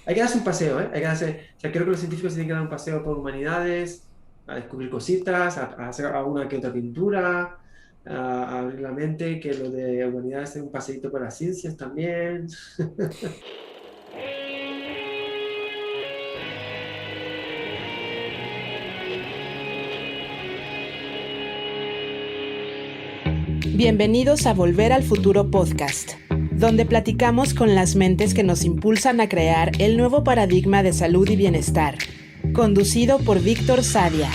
hay que darse un paseo, ¿eh? Hay que darse, o sea, creo que los científicos se tienen que dar un paseo por humanidades, a descubrir cositas, a hacer alguna que otra pintura, a abrir la mente, que lo de humanidades es un paseíto por las ciencias también. Bienvenidos a Volver al Futuro Podcast, donde platicamos con las mentes que nos impulsan a crear el nuevo paradigma de salud y bienestar, conducido por Víctor Sadia.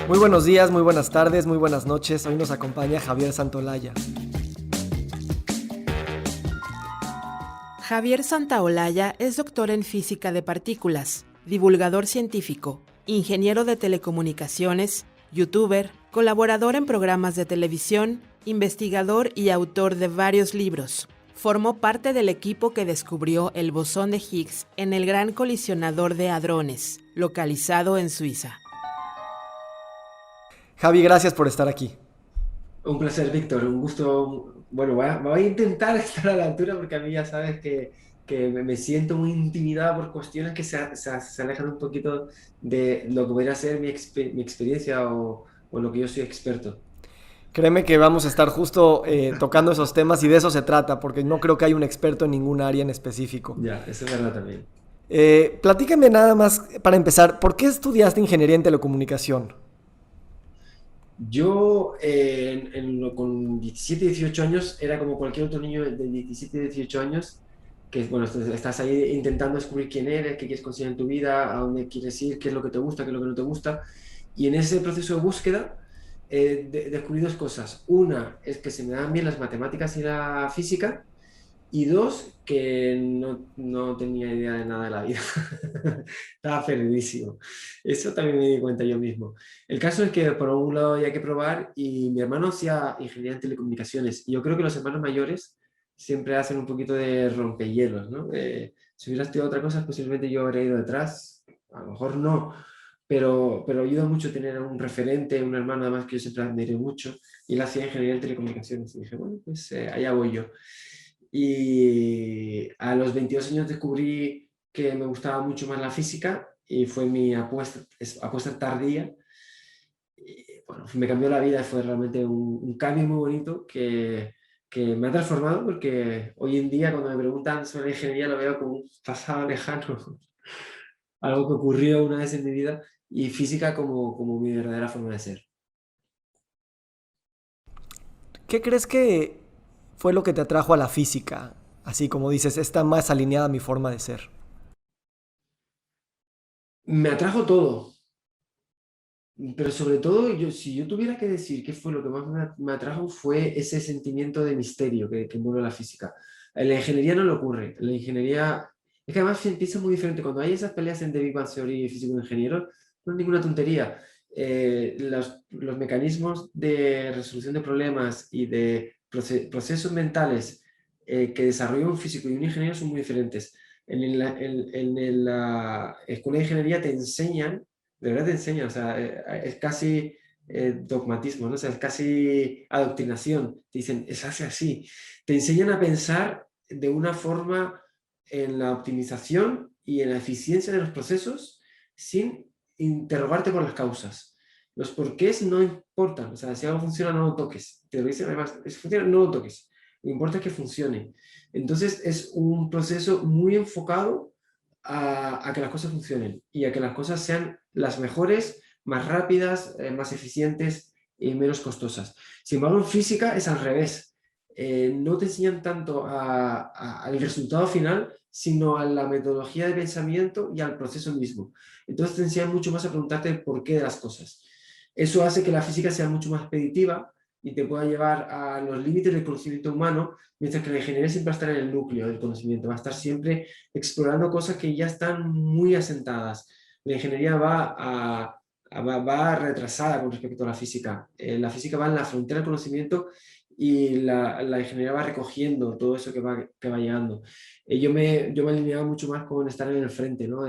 Muy buenos días, muy buenas tardes, muy buenas noches. Hoy nos acompaña Javier Santolaya. Javier Santaolalla es doctor en física de partículas, divulgador científico, ingeniero de telecomunicaciones, youtuber, colaborador en programas de televisión, investigador y autor de varios libros. Formó parte del equipo que descubrió el bosón de Higgs en el Gran Colisionador de Hadrones, localizado en Suiza. Javi, gracias por estar aquí. Un placer, Víctor, un gusto. Bueno, voy a intentar estar a la altura porque a mí ya sabes que me siento muy intimidado por cuestiones que se alejan un poquito de lo que podría ser mi experiencia o lo que yo soy experto. Créeme que vamos a estar justo tocando esos temas y de eso se trata, porque no creo que haya un experto en ningún área en específico. Ya, eso es verdad también. Platícame nada más para empezar, ¿por qué estudiaste ingeniería en telecomunicación? Yo con 17, 18 años era como cualquier otro niño de 17, 18 años, que bueno, estás ahí intentando descubrir quién eres, qué quieres conseguir en tu vida, a dónde quieres ir, qué es lo que te gusta, qué es lo que no te gusta. Y en ese proceso de búsqueda descubrí dos cosas. Una es que se me dan bien las matemáticas y la física. Y dos, que no tenía idea de nada de la vida. Estaba perdidísimo. Eso también me di cuenta yo mismo. El caso es que por un lado había que probar y mi hermano hacía ingeniería en telecomunicaciones. Y yo creo que los hermanos mayores siempre hacen un poquito de rompehielos, ¿no? Si hubiera estudiado otra cosa, posiblemente yo habría ido detrás. A lo mejor no, pero ayuda mucho tener un referente, un hermano además que yo siempre admiré mucho. Y él hacía ingeniería en telecomunicaciones. Y dije, bueno, pues allá voy yo. Y a los 22 años descubrí que me gustaba mucho más la física y fue mi apuesta tardía. Y, bueno, me cambió la vida, fue realmente un cambio muy bonito que me ha transformado porque hoy en día cuando me preguntan sobre la ingeniería lo veo como un pasado lejano, algo que ocurrió una vez en mi vida y física como mi verdadera forma de ser. ¿Qué crees que fue lo que te atrajo a la física? Así como dices, está más alineada a mi forma de ser. Me atrajo todo. Pero sobre todo, si yo tuviera que decir qué fue lo que más me atrajo, fue ese sentimiento de misterio que envuelve la física. En la ingeniería no le ocurre. En la ingeniería, es que además piensa muy diferente. Cuando hay esas peleas entre Big Bang Theory y físico ingeniero, no es ninguna tontería. Los mecanismos de resolución de problemas y de procesos mentales que desarrolla un físico y un ingeniero son muy diferentes. En la escuela de ingeniería te enseñan de verdad te enseña, o sea, es casi dogmatismo, ¿no? O sea, es casi adoctrinación. Te dicen, es así. Te enseñan a pensar de una forma en la optimización y en la eficiencia de los procesos sin interrogarte por las causas. Los porqués no importan, o sea, si algo funciona, no lo toques. Te lo dicen además, si funciona, no lo toques. Lo que importa es que funcione. Entonces, es un proceso muy enfocado a que las cosas funcionen y a que las cosas sean las mejores, más rápidas, más eficientes y menos costosas. Sin embargo, en física es al revés. No te enseñan tanto al resultado final, sino a la metodología de pensamiento y al proceso mismo. Entonces te enseñan mucho más a preguntarte el porqué de las cosas. Eso hace que la física sea mucho más expeditiva y te pueda llevar a los límites del conocimiento humano, mientras que la ingeniería siempre va a estar en el núcleo del conocimiento, va a estar siempre explorando cosas que ya están muy asentadas. La ingeniería va retrasada con respecto a la física. La física va en la frontera del conocimiento y la ingeniería va recogiendo todo eso que va llegando. Yo me alineaba mucho más con estar en el frente, ¿no?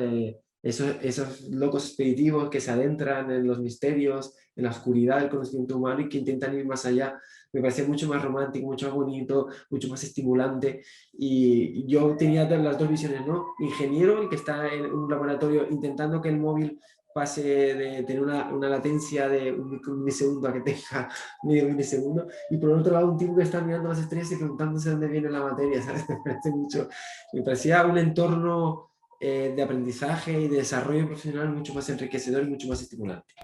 Esos locos expeditivos que se adentran en los misterios, en la oscuridad del conocimiento humano y que intentan ir más allá me parecía mucho más romántico, mucho más bonito, mucho más estimulante. Y yo tenía las dos visiones, ¿no? Ingeniero, el que está en un laboratorio intentando que el móvil pase de tener una latencia de un milisegundo a que tenga medio milisegundo, y por otro lado un tipo que está mirando las estrellas y preguntándose dónde viene la materia, ¿sabes? Me parecía un entorno de aprendizaje y de desarrollo profesional mucho más enriquecedor y mucho más estimulante.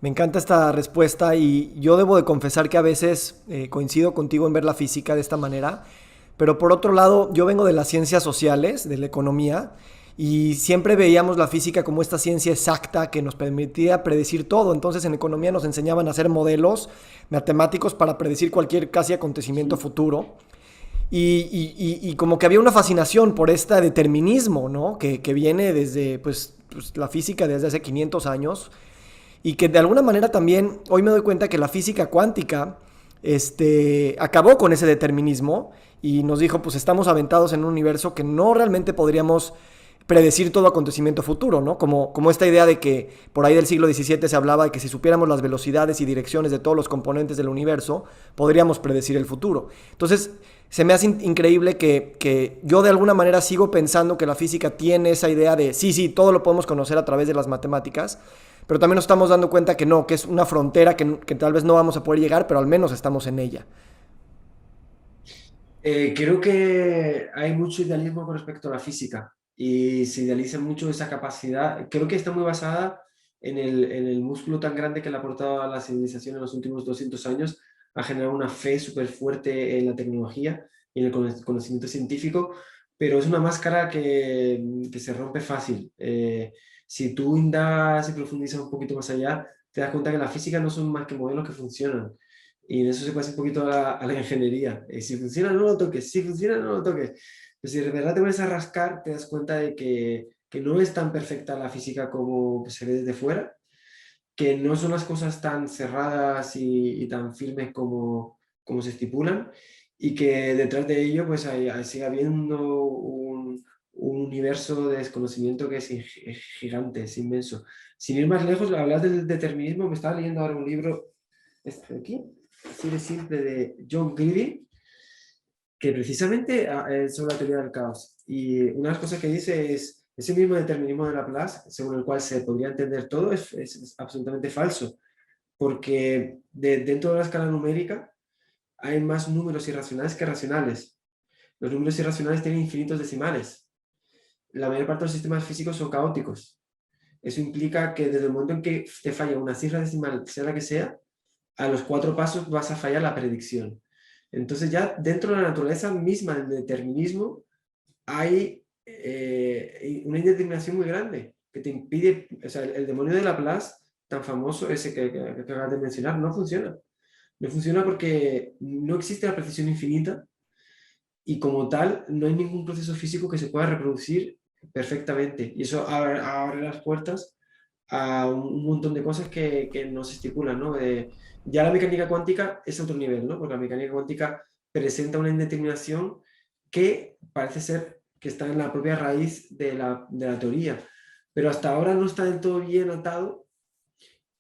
Me encanta esta respuesta y yo debo de confesar que a veces coincido contigo en ver la física de esta manera, pero por otro lado yo vengo de las ciencias sociales, de la economía, y siempre veíamos la física como esta ciencia exacta que nos permitía predecir todo. Entonces en economía nos enseñaban a hacer modelos matemáticos para predecir cualquier casi acontecimiento futuro. Y como que había una fascinación por este determinismo, ¿no? Que viene desde pues, la física desde hace 500 años y que de alguna manera también hoy me doy cuenta que la física cuántica acabó con ese determinismo y nos dijo, pues estamos aventados en un universo que no realmente podríamos predecir todo acontecimiento futuro, ¿no? Como esta idea de que por ahí del siglo XVII se hablaba de que si supiéramos las velocidades y direcciones de todos los componentes del universo, podríamos predecir el futuro. Entonces, se me hace increíble que yo de alguna manera sigo pensando que la física tiene esa idea de sí, todo lo podemos conocer a través de las matemáticas, pero también nos estamos dando cuenta que no, que es una frontera que tal vez no vamos a poder llegar, pero al menos estamos en ella. Creo que hay mucho idealismo con respecto a la física y se idealiza mucho esa capacidad. Creo que está muy basada en el músculo tan grande que le ha aportado a la civilización en los últimos 200 años, ha generado una fe súper fuerte en la tecnología y en el conocimiento científico, pero es una máscara que se rompe fácil. Si tú indagas y profundizas un poquito más allá, te das cuenta que la física no son más que modelos que funcionan. Y en eso se pasa un poquito a la ingeniería. Si funciona, no lo toques. Si funciona, no lo toques. Pues si de verdad te pones a rascar, te das cuenta de que no es tan perfecta la física como se ve desde fuera, que no son las cosas tan cerradas y tan firmes como se estipulan, y que detrás de ello pues sigue habiendo un universo de desconocimiento que es gigante, es inmenso. Sin ir más lejos, hablar del determinismo, me estaba leyendo ahora un libro, este de aquí, así de simple, de John Greeley, que precisamente es sobre la teoría del caos. Y una de las cosas que dice es, ese mismo determinismo de Laplace, según el cual se podría entender todo, es absolutamente falso, porque dentro de la escala numérica hay más números irracionales que racionales. Los números irracionales tienen infinitos decimales. La mayor parte de los sistemas físicos son caóticos. Eso implica que desde el momento en que te falla una cifra decimal, sea la que sea, a los 4 pasos vas a fallar la predicción. Entonces ya dentro de la naturaleza misma del determinismo hay una indeterminación muy grande que te impide, o sea, el demonio de Laplace, tan famoso, ese que acabas de mencionar, no funciona. No funciona porque no existe la precisión infinita y como tal no hay ningún proceso físico que se pueda reproducir perfectamente. Y eso abre las puertas a un montón de cosas que no se estipulan, ¿no? Ya la mecánica cuántica es otro nivel, ¿no? Porque la mecánica cuántica presenta una indeterminación que parece ser que está en la propia raíz de la teoría, pero hasta ahora no está del todo bien atado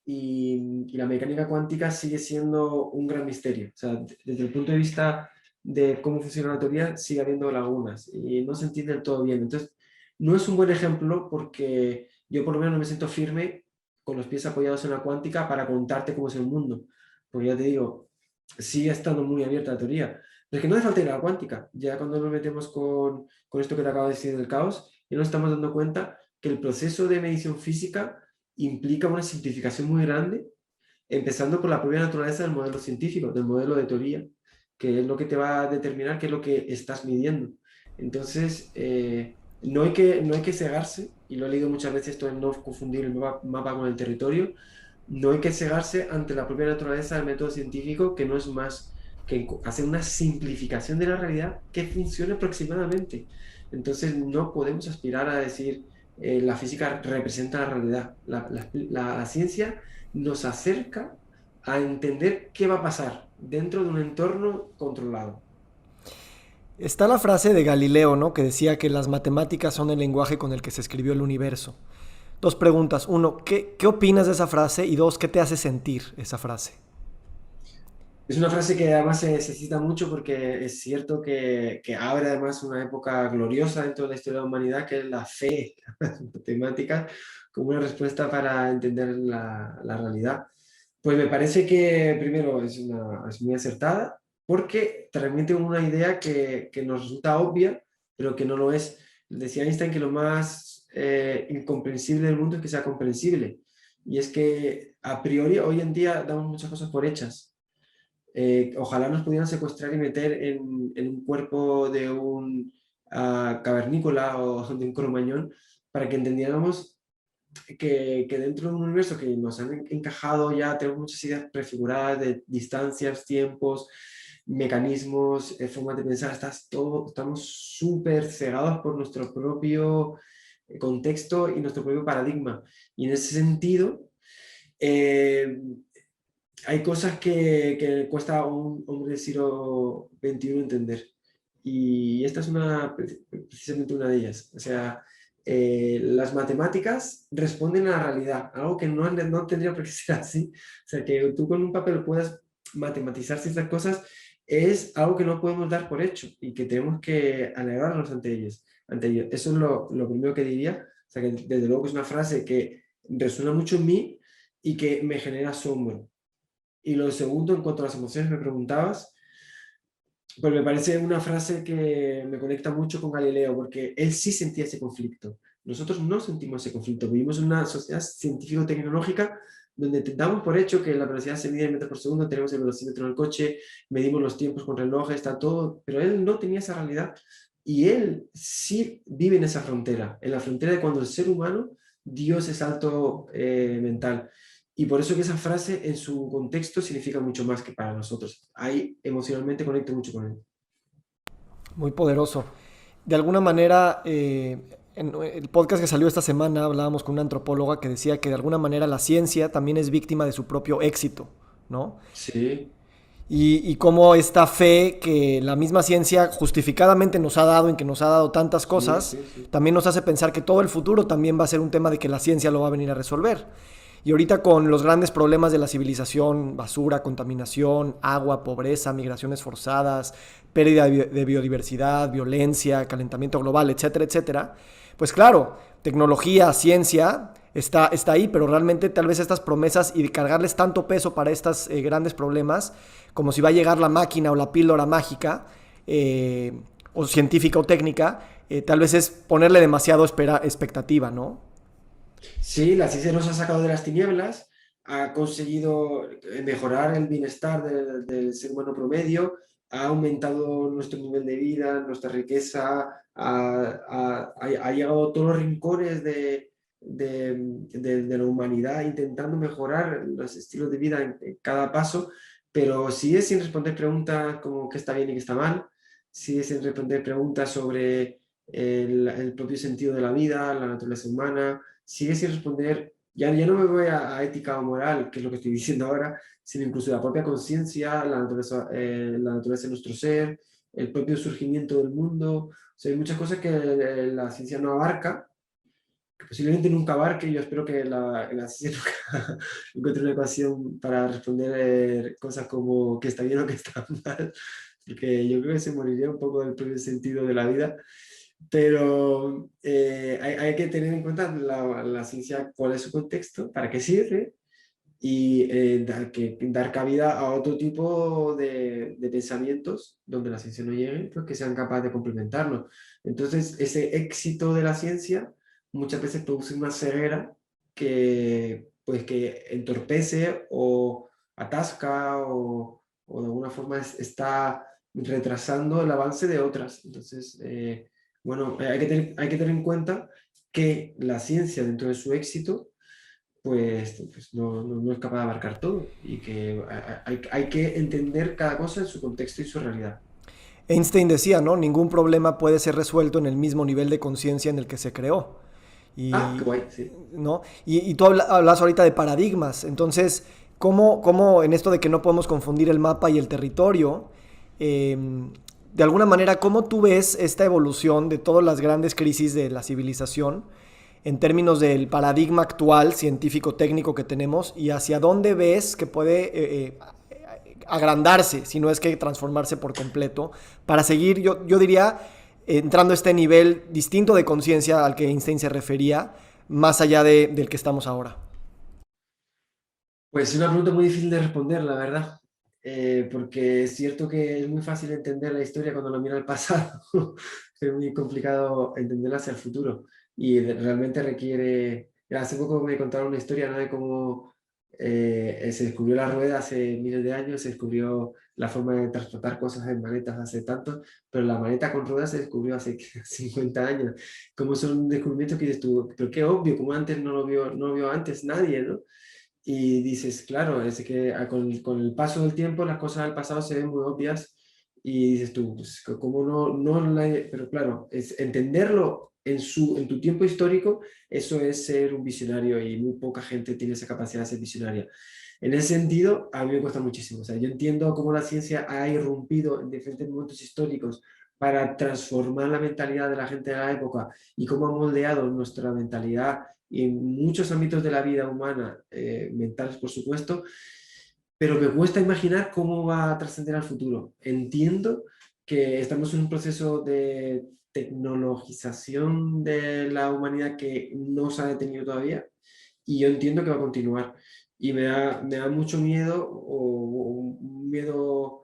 y la mecánica cuántica sigue siendo un gran misterio. O sea, desde el punto de vista de cómo funciona la teoría, sigue habiendo lagunas y no se entiende del todo bien. Entonces, no es un buen ejemplo porque yo por lo menos no me siento firme con los pies apoyados en la cuántica para contarte cómo es el mundo. Porque ya te digo, sigue estando muy abierta la teoría. Pero es que no hace falta ir a la cuántica. Ya cuando nos metemos con esto que te acabo de decir del caos, ya nos estamos dando cuenta que el proceso de medición física implica una simplificación muy grande, empezando por la propia naturaleza del modelo científico, del modelo de teoría, que es lo que te va a determinar qué es lo que estás midiendo. Entonces, no hay que cegarse, y lo he leído muchas veces esto de no confundir el mapa con el territorio, no hay que cegarse ante la propia naturaleza del método científico, que no es más que hacer una simplificación de la realidad que funcione aproximadamente. Entonces, no podemos aspirar a decir la física representa la realidad. La ciencia nos acerca a entender qué va a pasar dentro de un entorno controlado. Está la frase de Galileo, ¿no? Que decía que las matemáticas son el lenguaje con el que se escribió el universo. Dos preguntas. 1, ¿qué opinas de esa frase? Y 2, ¿qué te hace sentir esa frase? Es una frase que además se cita mucho porque es cierto que abre además una época gloriosa dentro de la historia de la humanidad, que es la fe, las matemáticas, como una respuesta para entender la realidad. Pues me parece que primero es muy acertada porque transmite una idea que nos resulta obvia, pero que no lo es. Decía Einstein que lo más incomprensible del mundo es que sea comprensible. Y es que a priori hoy en día damos muchas cosas por hechas. Ojalá nos pudieran secuestrar y meter en un cuerpo de un cavernícola o de un cromañón para que entendiéramos que dentro de un universo que nos han encajado ya tenemos muchas ideas prefiguradas de distancias, tiempos, mecanismos, formas de pensar, estamos súper cegados por nuestro propio contexto y nuestro propio paradigma. Y en ese sentido, eh, hay cosas que cuesta a un hombre del siglo XXI entender. Y esta es precisamente una de ellas. O sea, las matemáticas responden a la realidad, algo que no tendría por qué ser así. O sea, que tú con un papel puedas matematizar ciertas cosas es algo que no podemos dar por hecho y que tenemos que alegrarnos ante ellos. Ante ello. Eso es lo primero que diría. O sea, que desde luego que es una frase que resuena mucho en mí y que me genera asombro. Y lo segundo, en cuanto a las emociones, me preguntabas, pues me parece una frase que me conecta mucho con Galileo, porque él sí sentía ese conflicto. Nosotros no sentimos ese conflicto. Vivimos en una sociedad científico-tecnológica donde damos por hecho que la velocidad se mide en metros por segundo, tenemos el velocímetro en el coche, medimos los tiempos con relojes, está todo, pero él no tenía esa realidad. Y él sí vive en esa frontera, en la frontera de cuando el ser humano dio ese salto mental. Y por eso que esa frase en su contexto significa mucho más que para nosotros. Ahí emocionalmente conecto mucho con él. Muy poderoso. De alguna manera, en el podcast que salió esta semana hablábamos con una antropóloga que decía que de alguna manera la ciencia también es víctima de su propio éxito, ¿no? Sí, Y cómo esta fe que la misma ciencia justificadamente nos ha dado, en que nos ha dado tantas sí, cosas, sí, sí. también nos hace pensar que todo el futuro también va a ser un tema de que la ciencia lo va a venir a resolver. Y ahorita con los grandes problemas de la civilización, basura, contaminación, agua, pobreza, migraciones forzadas, pérdida de biodiversidad, violencia, calentamiento global, etcétera, etcétera, pues claro, tecnología, ciencia está ahí, pero realmente tal vez estas promesas y cargarles tanto peso para estos grandes problemas, como si va a llegar la máquina o la píldora mágica, o científica o técnica, tal vez es ponerle demasiado expectativa, ¿no? Sí, la ciencia nos ha sacado de las tinieblas, ha conseguido mejorar el bienestar del ser humano promedio, ha aumentado nuestro nivel de vida, nuestra riqueza, ha llegado a todos los rincones de la humanidad intentando mejorar los estilos de vida en cada paso, pero sigue sin responder preguntas como qué está bien y qué está mal, sigue sin responder preguntas sobre el propio sentido de la vida, la naturaleza humana, sigue sin responder, ya no me voy a ética o moral, que es lo que estoy diciendo ahora, sino incluso la propia conciencia, la naturaleza de nuestro ser, el propio surgimiento del mundo. O sea, hay muchas cosas que la ciencia no abarca, que posiblemente nunca abarque. Yo espero que la ciencia nunca encuentre una ecuación para responder cosas como qué está bien o qué está mal, porque yo creo que se moriría un poco del propio sentido de la vida. Pero hay que tener en cuenta la ciencia, cuál es su contexto, para qué sirve y dar cabida a otro tipo de pensamientos donde la ciencia no llegue, pues que sean capaces de complementarlo. Entonces, ese éxito de la ciencia muchas veces produce una ceguera pues, que entorpece o atasca o de alguna forma está retrasando el avance de otras. Entonces, bueno, hay que tener en cuenta que la ciencia dentro de su éxito pues no es capaz de abarcar todo y que hay que entender cada cosa en su contexto y su realidad. Einstein decía, ¿no? Ningún problema puede ser resuelto en el mismo nivel de conciencia en el que se creó. Ah, qué Y, guay, sí. ¿no? Y tú hablas ahorita de paradigmas. Entonces, ¿cómo en esto de que no podemos confundir el mapa y el territorio, de alguna manera, cómo tú ves esta evolución de todas las grandes crisis de la civilización en términos del paradigma actual científico-técnico que tenemos y hacia dónde ves que puede agrandarse, si no es que transformarse por completo, para seguir, yo diría, entrando a este nivel distinto de conciencia al que Einstein se refería, más allá del que estamos ahora. Pues es una pregunta muy difícil de responder, la verdad. Porque es cierto que es muy fácil entender la historia cuando la mira al pasado, es muy complicado entenderla hacia el futuro y realmente requiere... Hace poco me contaron una historia, ¿no? De cómo se descubrió la rueda hace miles de años, se descubrió la forma de transportar cosas en maletas hace tanto, pero la maleta con ruedas se descubrió hace 50 años. Como son descubrimientos que dices tú, pero qué obvio, como antes no lo vio antes nadie, ¿no? Y dices, claro, es que con el paso del tiempo las cosas del pasado se ven muy obvias y dices tú, pues, ¿cómo pero claro, es entenderlo en tu tiempo histórico, eso es ser un visionario y muy poca gente tiene esa capacidad de ser visionaria. En ese sentido, a mí me cuesta muchísimo. O sea, yo entiendo cómo la ciencia ha irrumpido en diferentes momentos históricos para transformar la mentalidad de la gente de la época y cómo ha moldeado nuestra mentalidad y en muchos ámbitos de la vida humana, mentales por supuesto, pero me cuesta imaginar cómo va a trascender al futuro. Entiendo que estamos en un proceso de tecnologización de la humanidad que no se ha detenido todavía y yo entiendo que va a continuar. Y me da mucho miedo, o un miedo,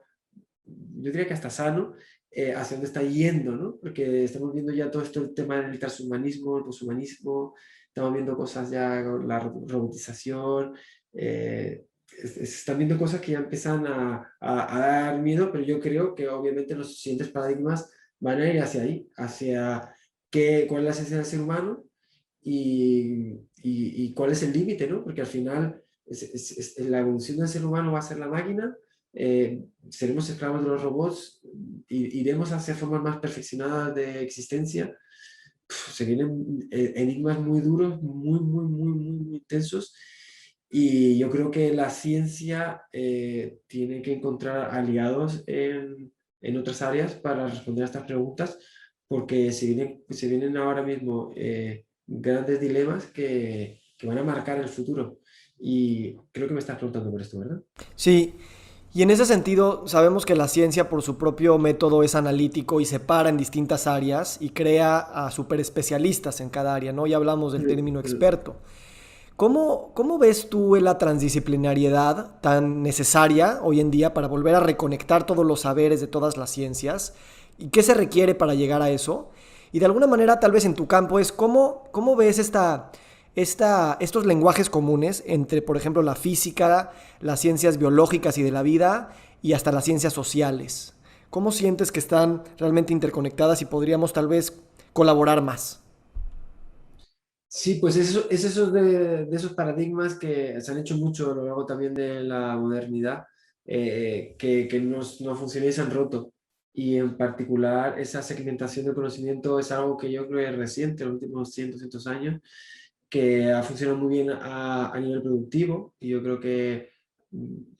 yo diría que hasta sano, hacia dónde está yendo, ¿no? Porque estamos viendo ya todo esto, el tema del transhumanismo, el poshumanismo, estamos viendo cosas ya, la robotización, se están viendo cosas que ya empiezan a dar miedo, pero yo creo que obviamente los siguientes paradigmas van a ir hacia ahí, hacia cuál es la esencia del ser humano y cuál es el límite, ¿no? Porque al final la evolución del ser humano va a ser la máquina, seremos esclavos de los robots, iremos hacia formas más perfeccionadas de existencia. Se vienen enigmas muy duros, muy intensos. Y yo creo que la ciencia tiene que encontrar aliados en otras áreas para responder a estas preguntas, porque se vienen ahora mismo grandes dilemas que van a marcar el futuro. Y creo que me estás preguntando por esto, ¿verdad? Sí, y en ese sentido sabemos que la ciencia por su propio método es analítico y separa en distintas áreas y crea a superespecialistas en cada área, ¿no? Ya hablamos del término experto. ¿Cómo ves tú la transdisciplinariedad tan necesaria hoy en día para volver a reconectar todos los saberes de todas las ciencias? ¿Y qué se requiere para llegar a eso? Y de alguna manera, tal vez en tu campo, es cómo ves estos lenguajes comunes entre, por ejemplo, la física, las ciencias biológicas y de la vida y hasta las ciencias sociales. ¿Cómo sientes que están realmente interconectadas y podríamos tal vez colaborar más? Sí, pues es eso de esos paradigmas que se han hecho mucho a lo largo también de la modernidad, que no funcionan y se han roto. Y en particular esa segmentación de conocimiento es algo que yo creo que es reciente, en los últimos 100, 200 años, que ha funcionado muy bien a nivel productivo y yo creo que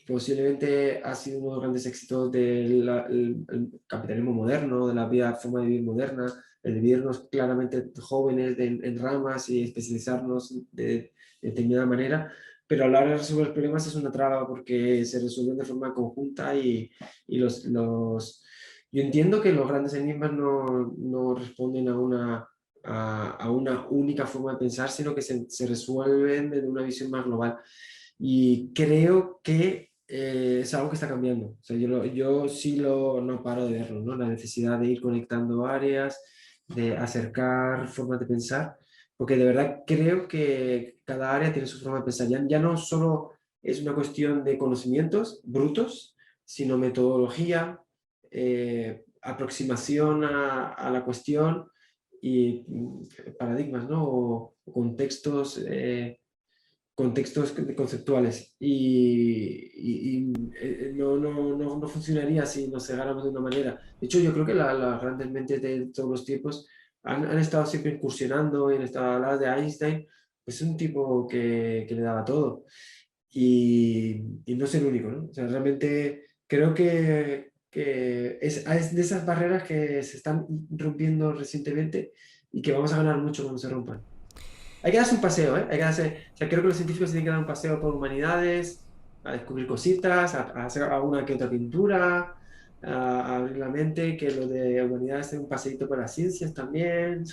posiblemente ha sido uno de los grandes éxitos del el capitalismo moderno, de la forma de vivir moderna, el vivirnos claramente jóvenes en ramas y especializarnos de determinada manera, pero a la hora de resolver problemas es una traba porque se resuelven de forma conjunta y yo entiendo que los grandes enigmas no responden a una única forma de pensar, sino que se resuelven desde una visión más global. Y creo que es algo que está cambiando. O sea, yo sí no paro de verlo, ¿no? La necesidad de ir conectando áreas, de acercar formas de pensar, porque de verdad creo que cada área tiene su forma de pensar. Ya no solo es una cuestión de conocimientos brutos, sino metodología, aproximación a la cuestión y paradigmas, ¿no? O contextos, contextos conceptuales. No funcionaría si nos cegáramos de una manera. De hecho, yo creo que las grandes mentes de todos los tiempos han estado siempre incursionando en esta hablar de Einstein, pues es un tipo que le daba todo. Y no es el único, ¿no? O sea, realmente creo que es de esas barreras que se están rompiendo recientemente y que vamos a ganar mucho cuando se rompan. Hay que darse un paseo, ¿eh? O sea, creo que los científicos tienen que dar un paseo por humanidades, a descubrir cositas, a hacer alguna que otra pintura, a abrir la mente, que lo de humanidades es un paseíto por las ciencias también.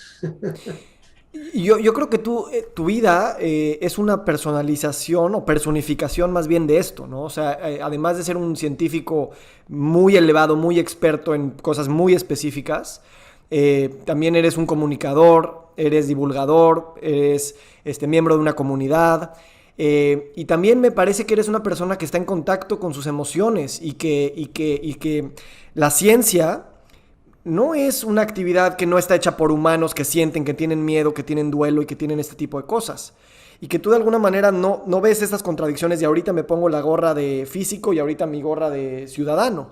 Y yo creo que tu vida es una personalización o personificación más bien de esto, ¿no? O sea, además de ser un científico muy elevado, muy experto en cosas muy específicas, también eres un comunicador, eres divulgador, eres miembro de una comunidad. Y también me parece que eres una persona que está en contacto con sus emociones y que la ciencia no es una actividad que no está hecha por humanos que sienten, que tienen miedo, que tienen duelo y que tienen este tipo de cosas. Y que tú de alguna manera no ves estas contradicciones de ahorita me pongo la gorra de físico y ahorita mi gorra de ciudadano.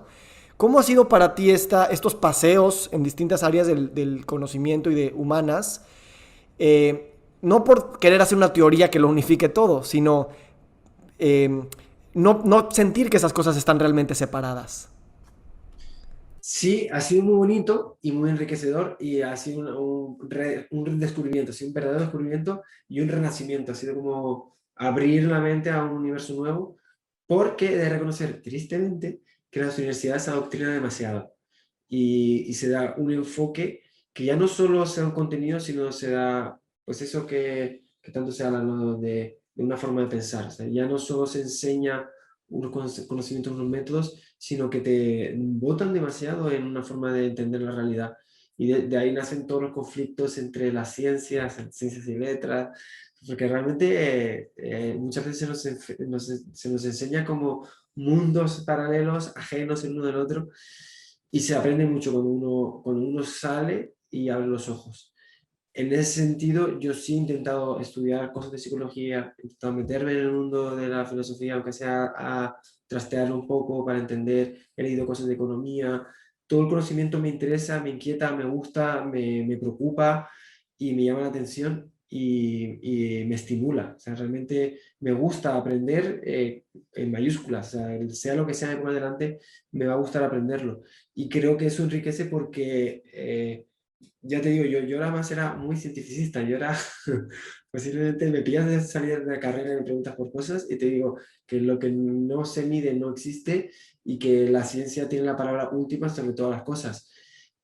¿Cómo ha sido para ti estos paseos en distintas áreas del conocimiento y de humanas? No por querer hacer una teoría que lo unifique todo, sino eh, no sentir que esas cosas están realmente separadas. Sí, ha sido muy bonito y muy enriquecedor y ha sido un descubrimiento, ha sido un verdadero descubrimiento y un renacimiento. Ha sido como abrir la mente a un universo nuevo porque he de reconocer tristemente que las universidades se adoctrinan demasiado y se da un enfoque que ya no solo se da un contenido, sino se da pues eso que tanto se habla, ¿no? De una forma de pensar. O sea, ya no solo se enseña unos conocimientos, unos métodos, sino que te botan demasiado en una forma de entender la realidad. Y de ahí nacen todos los conflictos entre las ciencias y letras, porque realmente muchas veces se nos enseña como mundos paralelos, ajenos el uno del otro, y se aprende mucho cuando uno sale y abre los ojos. En ese sentido, yo sí he intentado estudiar cosas de psicología, he intentado meterme en el mundo de la filosofía, aunque sea a trastearlo un poco para entender, he leído cosas de economía, todo el conocimiento me interesa, me inquieta, me gusta, me preocupa y me llama la atención y me estimula. O sea, realmente me gusta aprender en mayúsculas, o sea lo que sea de por adelante, me va a gustar aprenderlo. Y creo que eso enriquece porque ya te digo, yo era más, era muy cientificista, yo era, posiblemente me pillas de salir de la carrera y me preguntas por cosas y te digo que lo que no se mide no existe y que la ciencia tiene la palabra última sobre todas las cosas.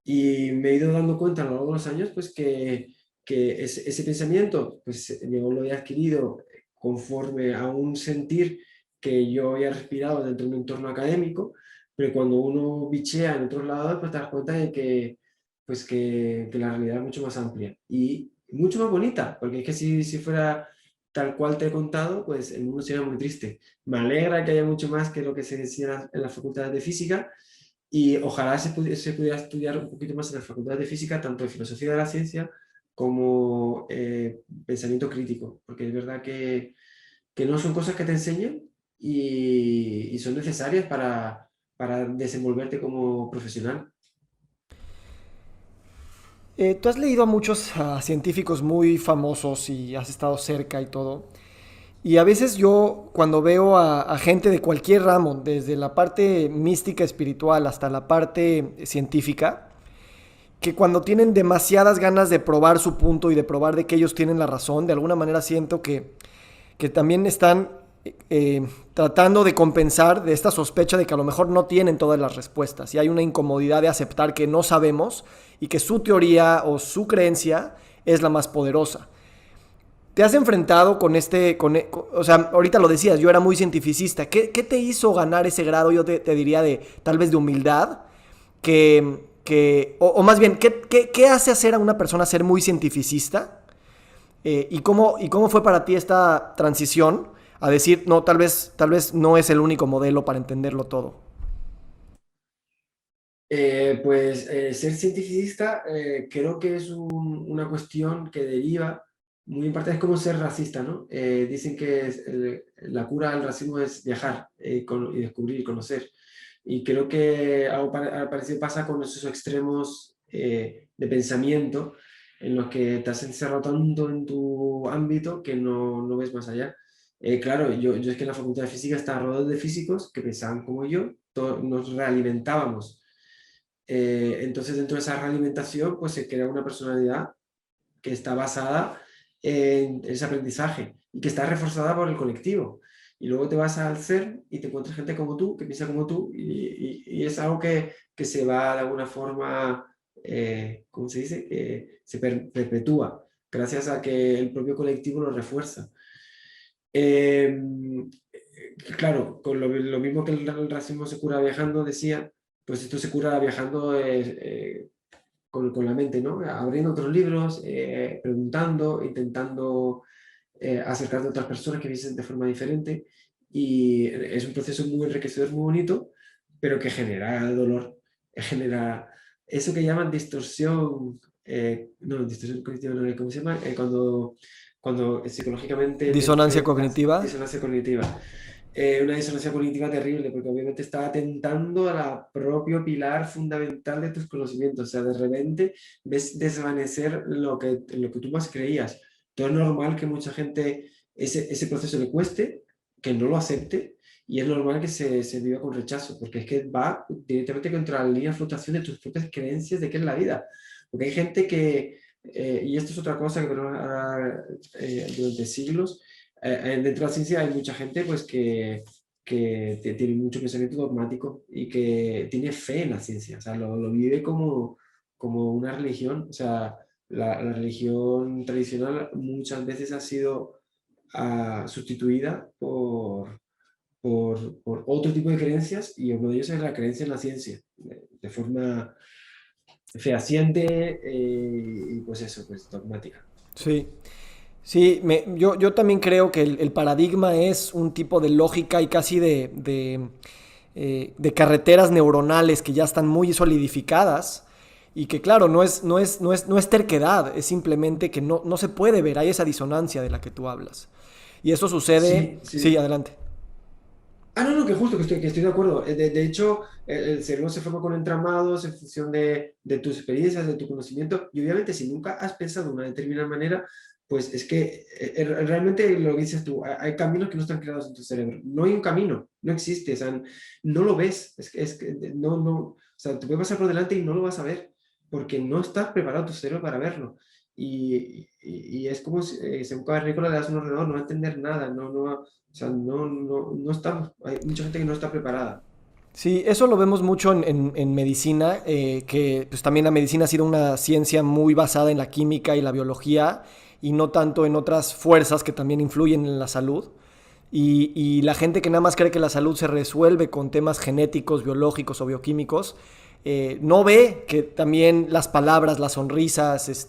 Y me he ido dando cuenta a lo largo de los años, pues que ese pensamiento, pues yo lo he adquirido conforme a un sentir que yo había respirado dentro de un entorno académico, pero cuando uno bichea en otros lados, pues te das cuenta de que pues que la realidad es mucho más amplia y mucho más bonita, porque es que si fuera tal cual te he contado, pues el mundo sería muy triste. Me alegra que haya mucho más que lo que se decía en las facultades de física y ojalá se pudiera estudiar un poquito más en las facultades de física, tanto de filosofía de la ciencia como pensamiento crítico, porque es verdad que no son cosas que te enseñan y son necesarias para desenvolverte como profesional. Tú has leído a muchos científicos muy famosos y has estado cerca y todo. Y a veces yo, cuando veo a gente de cualquier ramo, desde la parte mística espiritual hasta la parte científica, que cuando tienen demasiadas ganas de probar su punto y de probar de que ellos tienen la razón, de alguna manera siento que también están tratando de compensar de esta sospecha de que a lo mejor no tienen todas las respuestas y hay una incomodidad de aceptar que no sabemos y que su teoría o su creencia es la más poderosa. ¿Te has enfrentado con o sea, ahorita lo decías, yo era muy cientificista. ¿Qué te hizo ganar ese grado, yo te diría, de tal vez de humildad? O más bien, ¿qué hace hacer a una persona ser muy cientificista? ¿Y cómo fue para ti esta transición a decir, no, tal vez no es el único modelo para entenderlo todo? Ser cientificista creo que es una cuestión que deriva muy en parte, es como ser racista, ¿no? Dicen que la cura al racismo es viajar y descubrir y conocer. Y creo que algo parecido pasa con esos extremos de pensamiento en los que te has encerrado tanto en tu ámbito que no ves más allá. Claro, yo es que en la Facultad de Física estaba rodeado de físicos que pensaban como yo, nos realimentábamos. Entonces, dentro de esa realimentación, pues se crea una personalidad que está basada en ese aprendizaje y que está reforzada por el colectivo. Y luego te vas al CERN y te encuentras gente como tú, que piensa como tú, y es algo que se va de alguna forma, ¿cómo se dice? Que se perpetúa, gracias a que el propio colectivo lo refuerza. Eh, claro, con lo mismo que el racismo se cura viajando, decía, pues esto se cura viajando con la mente, ¿no? Abriendo otros libros, preguntando, intentando acercarte a otras personas que piensen de forma diferente. Y es un proceso muy enriquecedor, muy bonito, pero que genera dolor, genera eso que llaman distorsión, no, distorsión cognitiva, no, ¿cómo se llama? Cuando psicológicamente te Disonancia enfrentas, cognitiva. disonancia cognitiva. Una disonancia cognitiva terrible, porque obviamente está atentando a la propio pilar fundamental de tus conocimientos. O sea, de repente ves desvanecer lo que tú más creías. Todo es normal que mucha gente ese proceso le cueste, que no lo acepte, y es normal que se viva con rechazo, porque es que va directamente contra la línea de flotación de tus propias creencias de qué es la vida. Porque hay gente que, y esto es otra cosa que durante siglos, dentro de la ciencia hay mucha gente pues que tiene mucho pensamiento dogmático y que tiene fe en la ciencia, o sea, lo vive como una religión, o sea, la religión tradicional muchas veces ha sido sustituida por otro tipo de creencias y uno de ellos es la creencia en la ciencia, de forma fehaciente y pues eso, pues dogmática. Sí. Sí, yo también creo que el paradigma es un tipo de lógica y casi de carreteras neuronales que ya están muy solidificadas y que claro, no es terquedad, es simplemente que no se puede ver, hay esa disonancia de la que tú hablas. Y eso sucede. Sí, Sí, sí. adelante. No, no, que justo, que estoy de acuerdo. De hecho, el cerebro se forma con entramados en función de tus experiencias, de tu conocimiento, y obviamente si nunca has pensado de una determinada manera, pues es que realmente lo que dices tú, hay caminos que no están creados en tu cerebro. No hay un camino, no existe, o sea, no lo ves, es que no, o sea, te puede pasar por delante y no lo vas a ver, porque no estás preparado tu cerebro para verlo. Y es como si a un cavernícola le das un ordenador, no va a entender nada, o sea, no estamos, hay mucha gente que no está preparada. Sí, eso lo vemos mucho en medicina, que pues también la medicina ha sido una ciencia muy basada en la química y la biología y no tanto en otras fuerzas que también influyen en la salud. Y la gente que nada más cree que la salud se resuelve con temas genéticos, biológicos o bioquímicos, no ve que también las palabras, las sonrisas,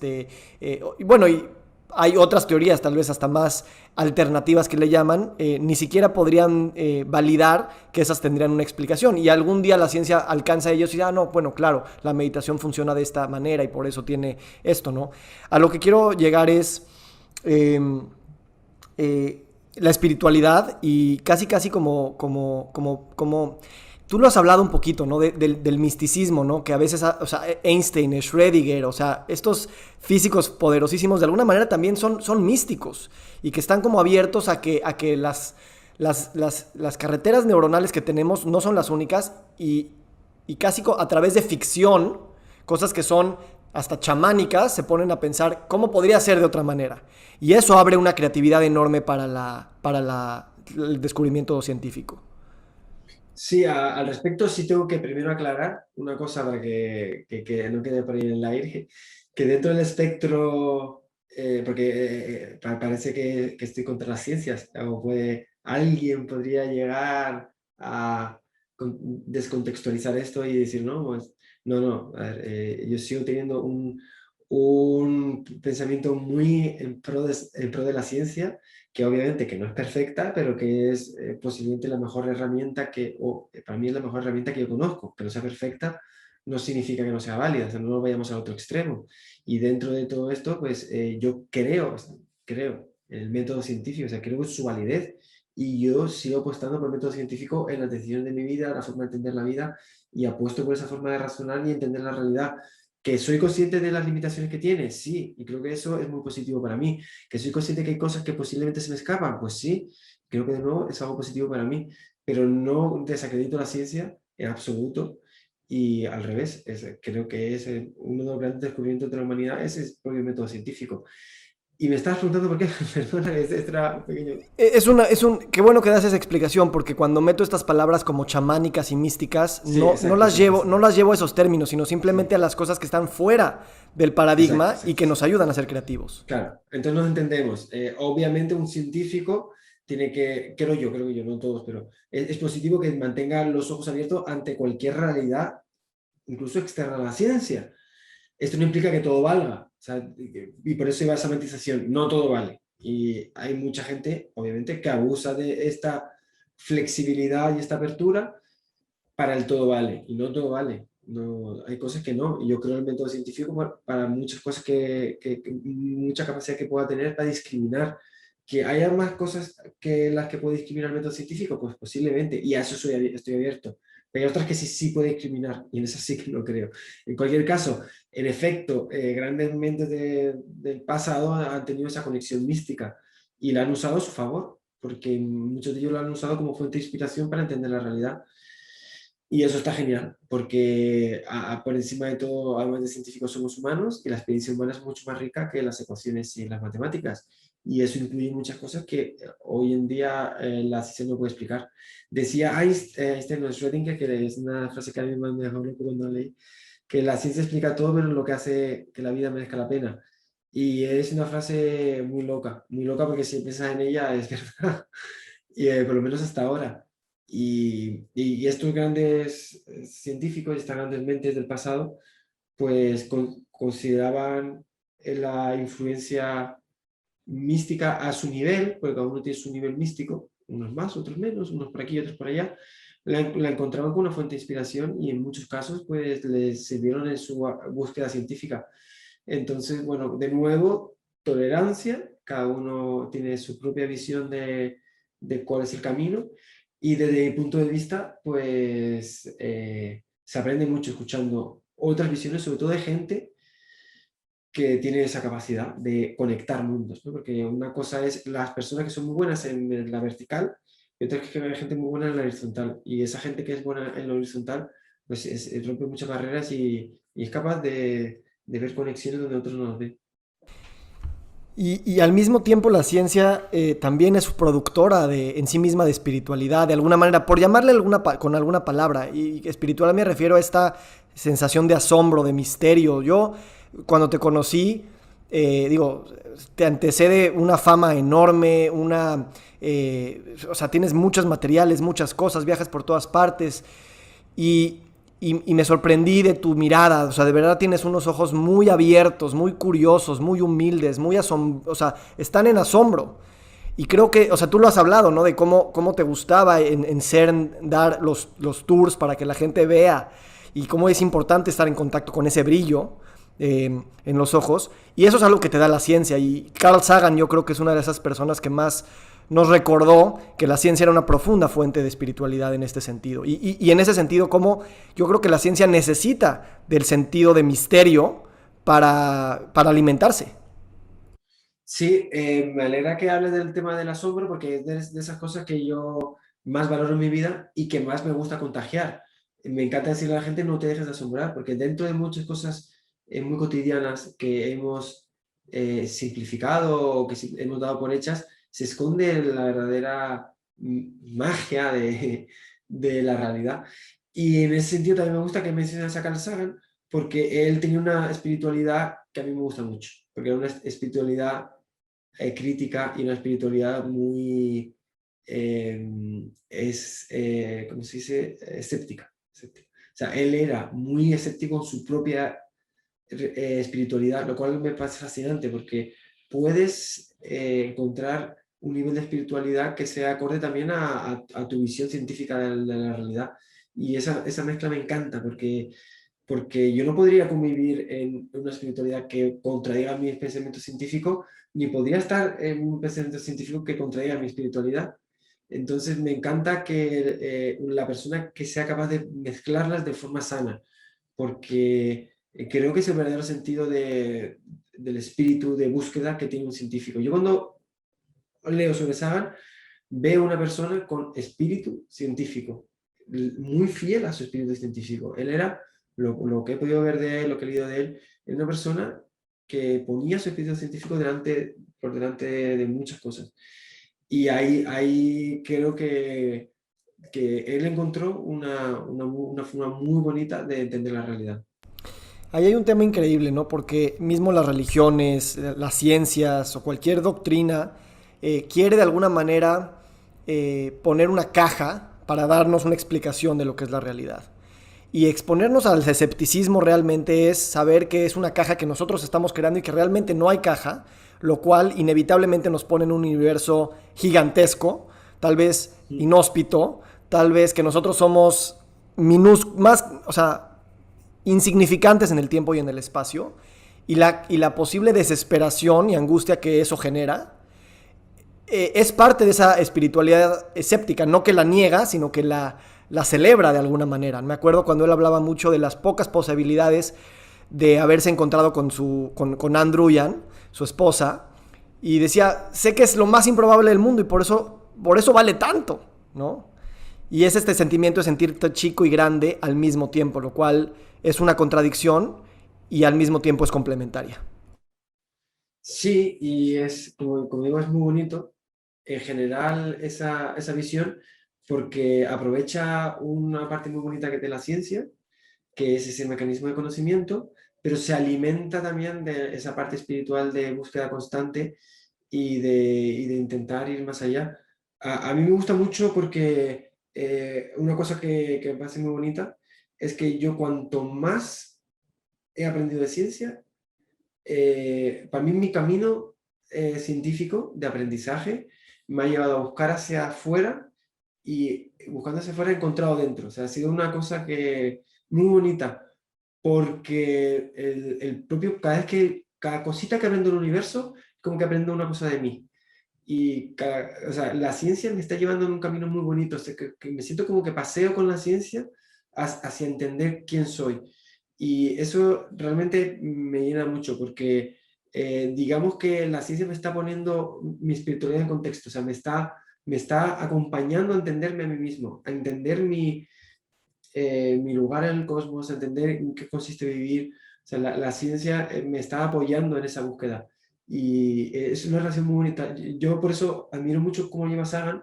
y bueno, y hay otras teorías, tal vez hasta más alternativas que le llaman, ni siquiera podrían validar que esas tendrían una explicación. Y algún día la ciencia alcanza a ellos y dice, no, bueno, claro, la meditación funciona de esta manera y por eso tiene esto, ¿no? A lo que quiero llegar es eh, eh, la espiritualidad y casi como tú lo has hablado un poquito, ¿no? Del misticismo, ¿no? Que a veces, o sea, Einstein, Schrödinger, o sea, estos físicos poderosísimos de alguna manera también son místicos y que están como abiertos a que las carreteras neuronales que tenemos no son las únicas y casi a través de ficción, cosas que son hasta chamánicas, se ponen a pensar cómo podría ser de otra manera. Y eso abre una creatividad enorme para el descubrimiento científico. Sí, al respecto sí tengo que primero aclarar una cosa para que no quede por ahí en el aire, que dentro del espectro, porque parece que estoy contra las ciencias, o alguien podría llegar a descontextualizar esto y decir, no, pues, no, a ver, yo sigo teniendo un pensamiento muy en pro de la ciencia que obviamente que no es perfecta, pero que es posiblemente la mejor herramienta para mí es la mejor herramienta que yo conozco. Que no sea perfecta no significa que no sea válida, o sea, no nos vayamos al otro extremo. Y dentro de todo esto, pues yo creo en el método científico, o sea, creo en su validez. Y yo sigo apostando por el método científico en las decisiones de mi vida, la forma de entender la vida, y apuesto por esa forma de razonar y entender la realidad. ¿Que soy consciente de las limitaciones que tiene? Sí, y creo que eso es muy positivo para mí. ¿Que soy consciente que hay cosas que posiblemente se me escapan? Pues sí, creo que de nuevo es algo positivo para mí, pero no desacredito la ciencia en absoluto y al revés, creo que es uno de los grandes descubrimientos de la humanidad es el propio método científico. Y me estabas preguntando por qué, perdona, este era un pequeño... Qué bueno que das esa explicación, porque cuando meto estas palabras como chamánicas y místicas, Sí, no exacto, las exacto, llevo, no sí, las llevo a esos términos, sino sí, simplemente a las cosas que están fuera del exacto, paradigma y exacto, que sí. nos ayudan a ser creativos. Claro, entonces nos entendemos. Obviamente un científico tiene que, creo que yo, no todos, pero es positivo que mantenga los ojos abiertos ante cualquier realidad, incluso externa a la ciencia. Esto no implica que todo valga, o sea, y por eso iba esa matización, no todo vale. Y hay mucha gente, obviamente, que abusa de esta flexibilidad y esta apertura para el todo vale, y no todo vale. No, hay cosas que no, y yo creo el método científico para muchas cosas mucha capacidad que pueda tener para discriminar. Que haya más cosas que las que puede discriminar el método científico, pues posiblemente, y a eso estoy abierto. Pero hay otras que sí puede discriminar, y en eso sí que no creo. En cualquier caso, en efecto, grandes mentes del pasado han tenido esa conexión mística y la han usado a su favor, porque muchos de ellos lo han usado como fuente de inspiración para entender la realidad. Y eso está genial, porque por encima de todo, además de científicos, somos humanos y la experiencia humana es mucho más rica que las ecuaciones y las matemáticas. Y eso incluye muchas cosas que hoy en día la ciencia no puede explicar. Decía Einstein o Schrödinger, que es una frase que a mí más me dejó loco cuando leí, que la ciencia explica todo menos lo que hace que la vida merezca la pena. Y es una frase muy loca porque si piensas en ella es verdad, y, por lo menos hasta ahora. Y estos grandes científicos, estas grandes mentes del pasado, pues consideraban la influencia mística a su nivel, porque cada uno tiene su nivel místico, unos más, otros menos, unos por aquí, otros por allá, la encontraban como una fuente de inspiración y en muchos casos pues les sirvieron en su búsqueda científica. Entonces, bueno, de nuevo, tolerancia, cada uno tiene su propia visión de cuál es el camino y desde mi punto de vista, pues se aprende mucho escuchando otras visiones, sobre todo de gente que tiene esa capacidad de conectar mundos, ¿no? Porque una cosa es las personas que son muy buenas en la vertical y otra es que hay gente muy buena en la horizontal. Y esa gente que es buena en la horizontal, pues rompe muchas barreras y es capaz de ver conexiones donde otros no las ven. Y al mismo tiempo la ciencia también es productora en sí misma de espiritualidad, de alguna manera, por llamarle con alguna palabra. Y espiritual me refiero a esta sensación de asombro, de misterio. Yo, cuando te conocí, digo, te antecede una fama enorme, o sea, tienes muchos materiales, muchas cosas, viajas por todas partes. Y, y me sorprendí de tu mirada, o sea, de verdad tienes unos ojos muy abiertos, muy curiosos, muy humildes, o sea, están en asombro. Y creo que, o sea, tú lo has hablado, ¿no? De cómo te gustaba en CERN dar los tours para que la gente vea y cómo es importante estar en contacto con ese brillo en los ojos. Y eso es algo que te da la ciencia. Y Carl Sagan yo creo que es una de esas personas que más nos recordó que la ciencia era una profunda fuente de espiritualidad en este sentido. Y en ese sentido, como yo creo que la ciencia necesita del sentido de misterio para alimentarse. Sí, me alegra que hables del tema del asombro porque es de esas cosas que yo más valoro en mi vida y que más me gusta contagiar. Me encanta decirle a la gente no te dejes de asombrar porque dentro de muchas cosas muy cotidianas que hemos simplificado o que hemos dado por hechas, se esconde la verdadera magia de la realidad. Y en ese sentido también me gusta que menciones a Carl Sagan porque él tenía una espiritualidad que a mí me gusta mucho, porque era una espiritualidad crítica y una espiritualidad muy, ¿cómo se dice? Escéptica, escéptica. O sea, él era muy escéptico en su propia espiritualidad, lo cual me parece fascinante porque puedes encontrar un nivel de espiritualidad que sea acorde también a tu visión científica de la realidad. Y esa mezcla me encanta porque yo no podría convivir en una espiritualidad que contradiga mis pensamientos científicos, ni podría estar en un pensamiento científico que contradiga mi espiritualidad. Entonces me encanta que la persona que sea capaz de mezclarlas de forma sana, porque creo que es el verdadero sentido del espíritu de búsqueda que tiene un científico. Yo cuando leo sobre Sagan, veo una persona con espíritu científico, muy fiel a su espíritu científico. Él era, lo que he podido ver de él, lo que he leído de él, era una persona que ponía su espíritu científico delante por delante de muchas cosas. Y ahí creo que él encontró una forma muy bonita de entender la realidad. Ahí hay un tema increíble, ¿no? Porque mismo las religiones, las ciencias o cualquier doctrina quiere de alguna manera poner una caja para darnos una explicación de lo que es la realidad. Y exponernos al escepticismo realmente es saber que es una caja que nosotros estamos creando y que realmente no hay caja, lo cual inevitablemente nos pone en un universo gigantesco, tal vez inhóspito, tal vez que nosotros somos más, o sea, insignificantes en el tiempo y en el espacio, y la posible desesperación y angustia que eso genera, es parte de esa espiritualidad escéptica, no que la niega, sino que la celebra de alguna manera. Me acuerdo cuando él hablaba mucho de las pocas posibilidades de haberse encontrado con Andrew Yan, su esposa, y decía, sé que es lo más improbable del mundo y por eso vale tanto, ¿no? Y es este sentimiento de sentirte chico y grande al mismo tiempo, lo cual es una contradicción y al mismo tiempo es complementaria. Sí, y como digo, es muy bonito en general esa visión porque aprovecha una parte muy bonita que tiene la ciencia, que es ese mecanismo de conocimiento, pero se alimenta también de esa parte espiritual de búsqueda constante y de intentar ir más allá. A mí me gusta mucho porque una cosa que me parece muy bonita es que yo cuanto más he aprendido de ciencia, para mí mi camino científico de aprendizaje me ha llevado a buscar hacia afuera y buscando hacia afuera he encontrado dentro. O sea, ha sido una cosa que muy bonita porque el propio, cada cosita que aprendo del universo, como que aprendo una cosa de mí. Y o sea, la ciencia me está llevando en un camino muy bonito. O sea, que me siento como que paseo con la ciencia hacia entender quién soy. Y eso realmente me llena mucho porque digamos que la ciencia me está poniendo mi espiritualidad en contexto. O sea, me está acompañando a entenderme a mí mismo, a entender mi lugar en el cosmos, a entender en qué consiste vivir. O sea, la ciencia me está apoyando en esa búsqueda. Y es una relación muy bonita. Yo por eso admiro mucho cómo lleva Sagan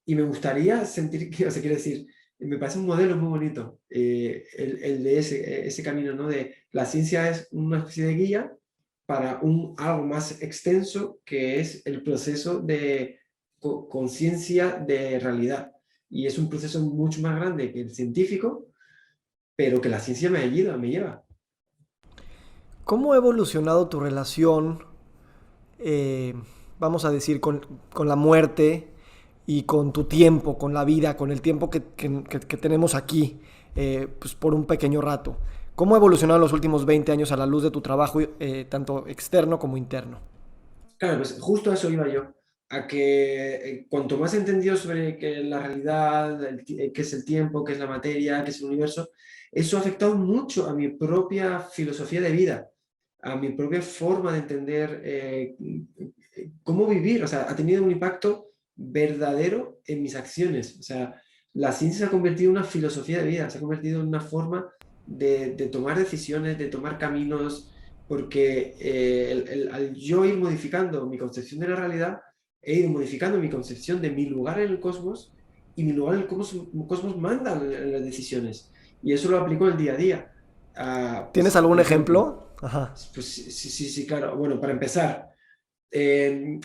y me gustaría sentir que, o sea, quiero decir, me parece un modelo muy bonito, el de ese camino, ¿no? De la ciencia es una especie de guía para algo más extenso que es el proceso de conciencia de realidad. Y es un proceso mucho más grande que el científico, pero que la ciencia me ayuda, me lleva. ¿Cómo ha evolucionado tu relación, eh, vamos a decir, con la muerte y con tu tiempo, con la vida, con el tiempo que tenemos aquí, pues por un pequeño rato? ¿Cómo ha evolucionado en los últimos 20 años a la luz de tu trabajo, tanto externo como interno? Claro, pues justo a eso iba yo, a que cuanto más he entendido sobre que la realidad, qué es el tiempo, qué es la materia, qué es el universo, eso ha afectado mucho a mi propia filosofía de vida, a mi propia forma de entender cómo vivir. O sea, ha tenido un impacto verdadero en mis acciones. O sea, la ciencia se ha convertido en una filosofía de vida, se ha convertido en una forma de tomar decisiones, de tomar caminos, porque al yo ir modificando mi concepción de la realidad, he ido modificando mi concepción de mi lugar en el cosmos y mi lugar en el cosmos manda en las decisiones. Y eso lo aplico en el día a día. ¿Tienes Pues, algún por ejemplo, ejemplo? Ajá. pues sí, sí, sí, sí, claro. Bueno, para empezar,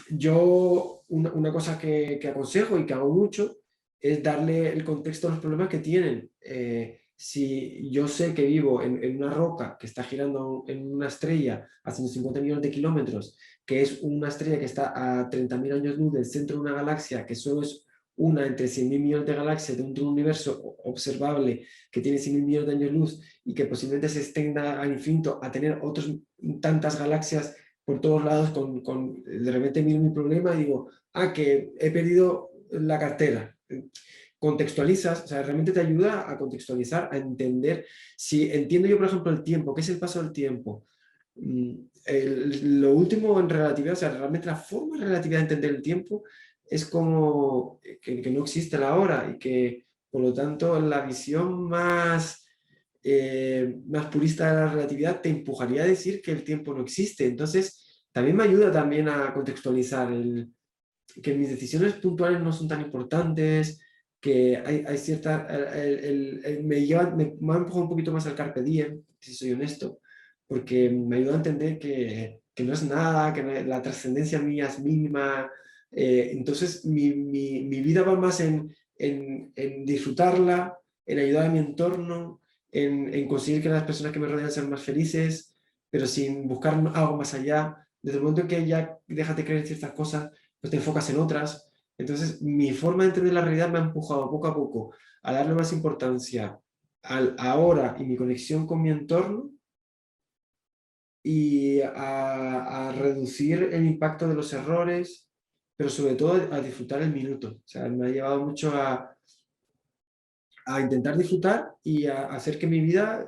yo una cosa que aconsejo y que hago mucho es darle el contexto a los problemas que tienen. Si yo sé que vivo en una roca que está girando en una estrella a 150 millones de kilómetros, que es una estrella que está a 30.000 años luz del centro de una galaxia, que solo es una entre 100.000 millones de galaxias dentro de un universo observable que tiene 100.000 millones de años luz y que posiblemente se extienda al infinito a tener otras tantas galaxias por todos lados, de repente miro mi problema y digo, que he perdido la cartera. Contextualizas, o sea, realmente te ayuda a contextualizar, a entender. Si entiendo yo, por ejemplo, el tiempo, ¿qué es el paso del tiempo? Lo último en relatividad, o sea, realmente la forma de relatividad de entender el tiempo es como que no existe la hora y que, por lo tanto, la visión más purista de la relatividad te empujaría a decir que el tiempo no existe. Entonces, también me ayuda también a contextualizar que mis decisiones puntuales no son tan importantes, que hay cierta... me ha empujado un poquito más al carpe diem, si soy honesto, porque me ayuda a entender que no es nada, que la trascendencia mía es mínima. Entonces mi vida va más en disfrutarla, en ayudar a mi entorno, en conseguir que las personas que me rodean sean más felices, pero sin buscar algo más allá. Desde el momento en que ya dejas de creer en ciertas cosas, pues te enfocas en otras. Entonces, mi forma de entender la realidad me ha empujado poco a poco a darle más importancia al ahora y mi conexión con mi entorno, y a reducir el impacto de los errores, pero sobre todo a disfrutar el minuto. O sea, me ha llevado mucho a intentar disfrutar y a hacer que mi vida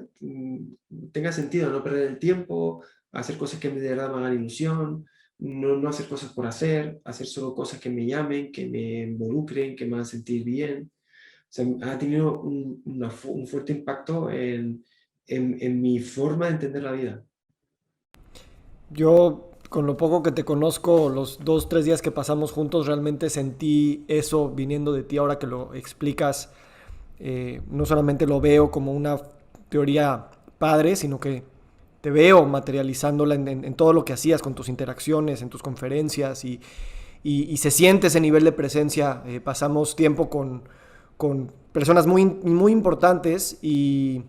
tenga sentido, no perder el tiempo, hacer cosas que de verdad me hagan ilusión, no hacer cosas por hacer solo cosas que me llamen, que me involucren, que me hagan sentir bien. O sea, ha tenido un fuerte impacto en mi forma de entender la vida. Yo, con lo poco que te conozco, los 2, 3 días que pasamos juntos, realmente sentí eso viniendo de ti ahora que lo explicas. No solamente lo veo como una teoría padre, sino que te veo materializándola en todo lo que hacías con tus interacciones, en tus conferencias y se siente ese nivel de presencia. Pasamos tiempo con personas muy importantes y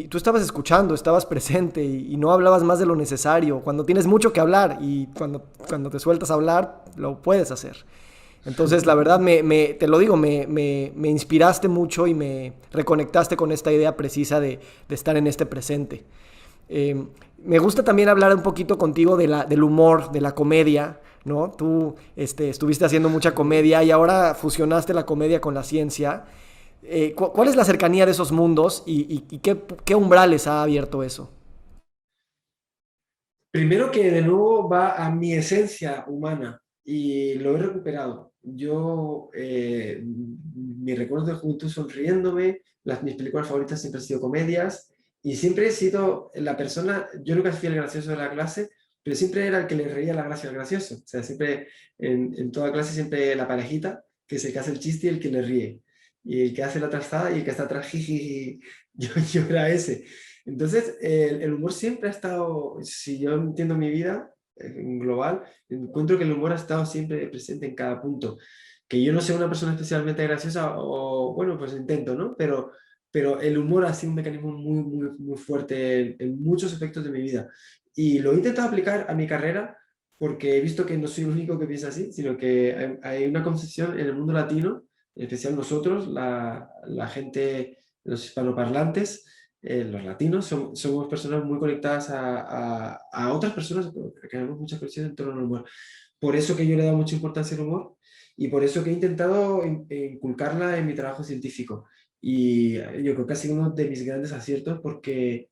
tú estabas escuchando, estabas presente y no hablabas más de lo necesario. Cuando tienes mucho que hablar y cuando te sueltas a hablar, lo puedes hacer. Entonces, la verdad, te lo digo, me inspiraste mucho y me reconectaste con esta idea precisa de estar en este presente. Me gusta también hablar un poquito contigo del humor, de la comedia, ¿no? Tú estuviste haciendo mucha comedia y ahora fusionaste la comedia con la ciencia. ¿Cuál es la cercanía de esos mundos y qué umbrales ha abierto eso? Primero que de nuevo va a mi esencia humana y lo he recuperado. Mis recuerdos de juventud son riéndome, mis películas favoritas siempre han sido comedias y siempre he sido la persona, yo nunca fui el gracioso de la clase, pero siempre era el que le reía la gracia al gracioso. O sea, siempre en toda clase siempre la parejita, que es el que hace el chiste y el que le ríe. Y el que hace la trazada y el que está atrás, jiji, yo era ese. Entonces, el humor siempre ha estado, si yo entiendo mi vida en global, encuentro que el humor ha estado siempre presente en cada punto. Que yo no sea una persona especialmente graciosa, o bueno, pues intento, ¿no? Pero el humor ha sido un mecanismo muy fuerte en muchos aspectos de mi vida. Y lo he intentado aplicar a mi carrera porque he visto que no soy el único que piensa así, sino que hay una concepción en el mundo latino, en especial nosotros, la gente, los hispanoparlantes, los latinos, somos personas muy conectadas a otras personas, que tenemos muchas conexiones en torno al humor. Por eso que yo le he dado mucha importancia al humor y por eso que he intentado inculcarla en mi trabajo científico. Y yo creo que ha sido uno de mis grandes aciertos porque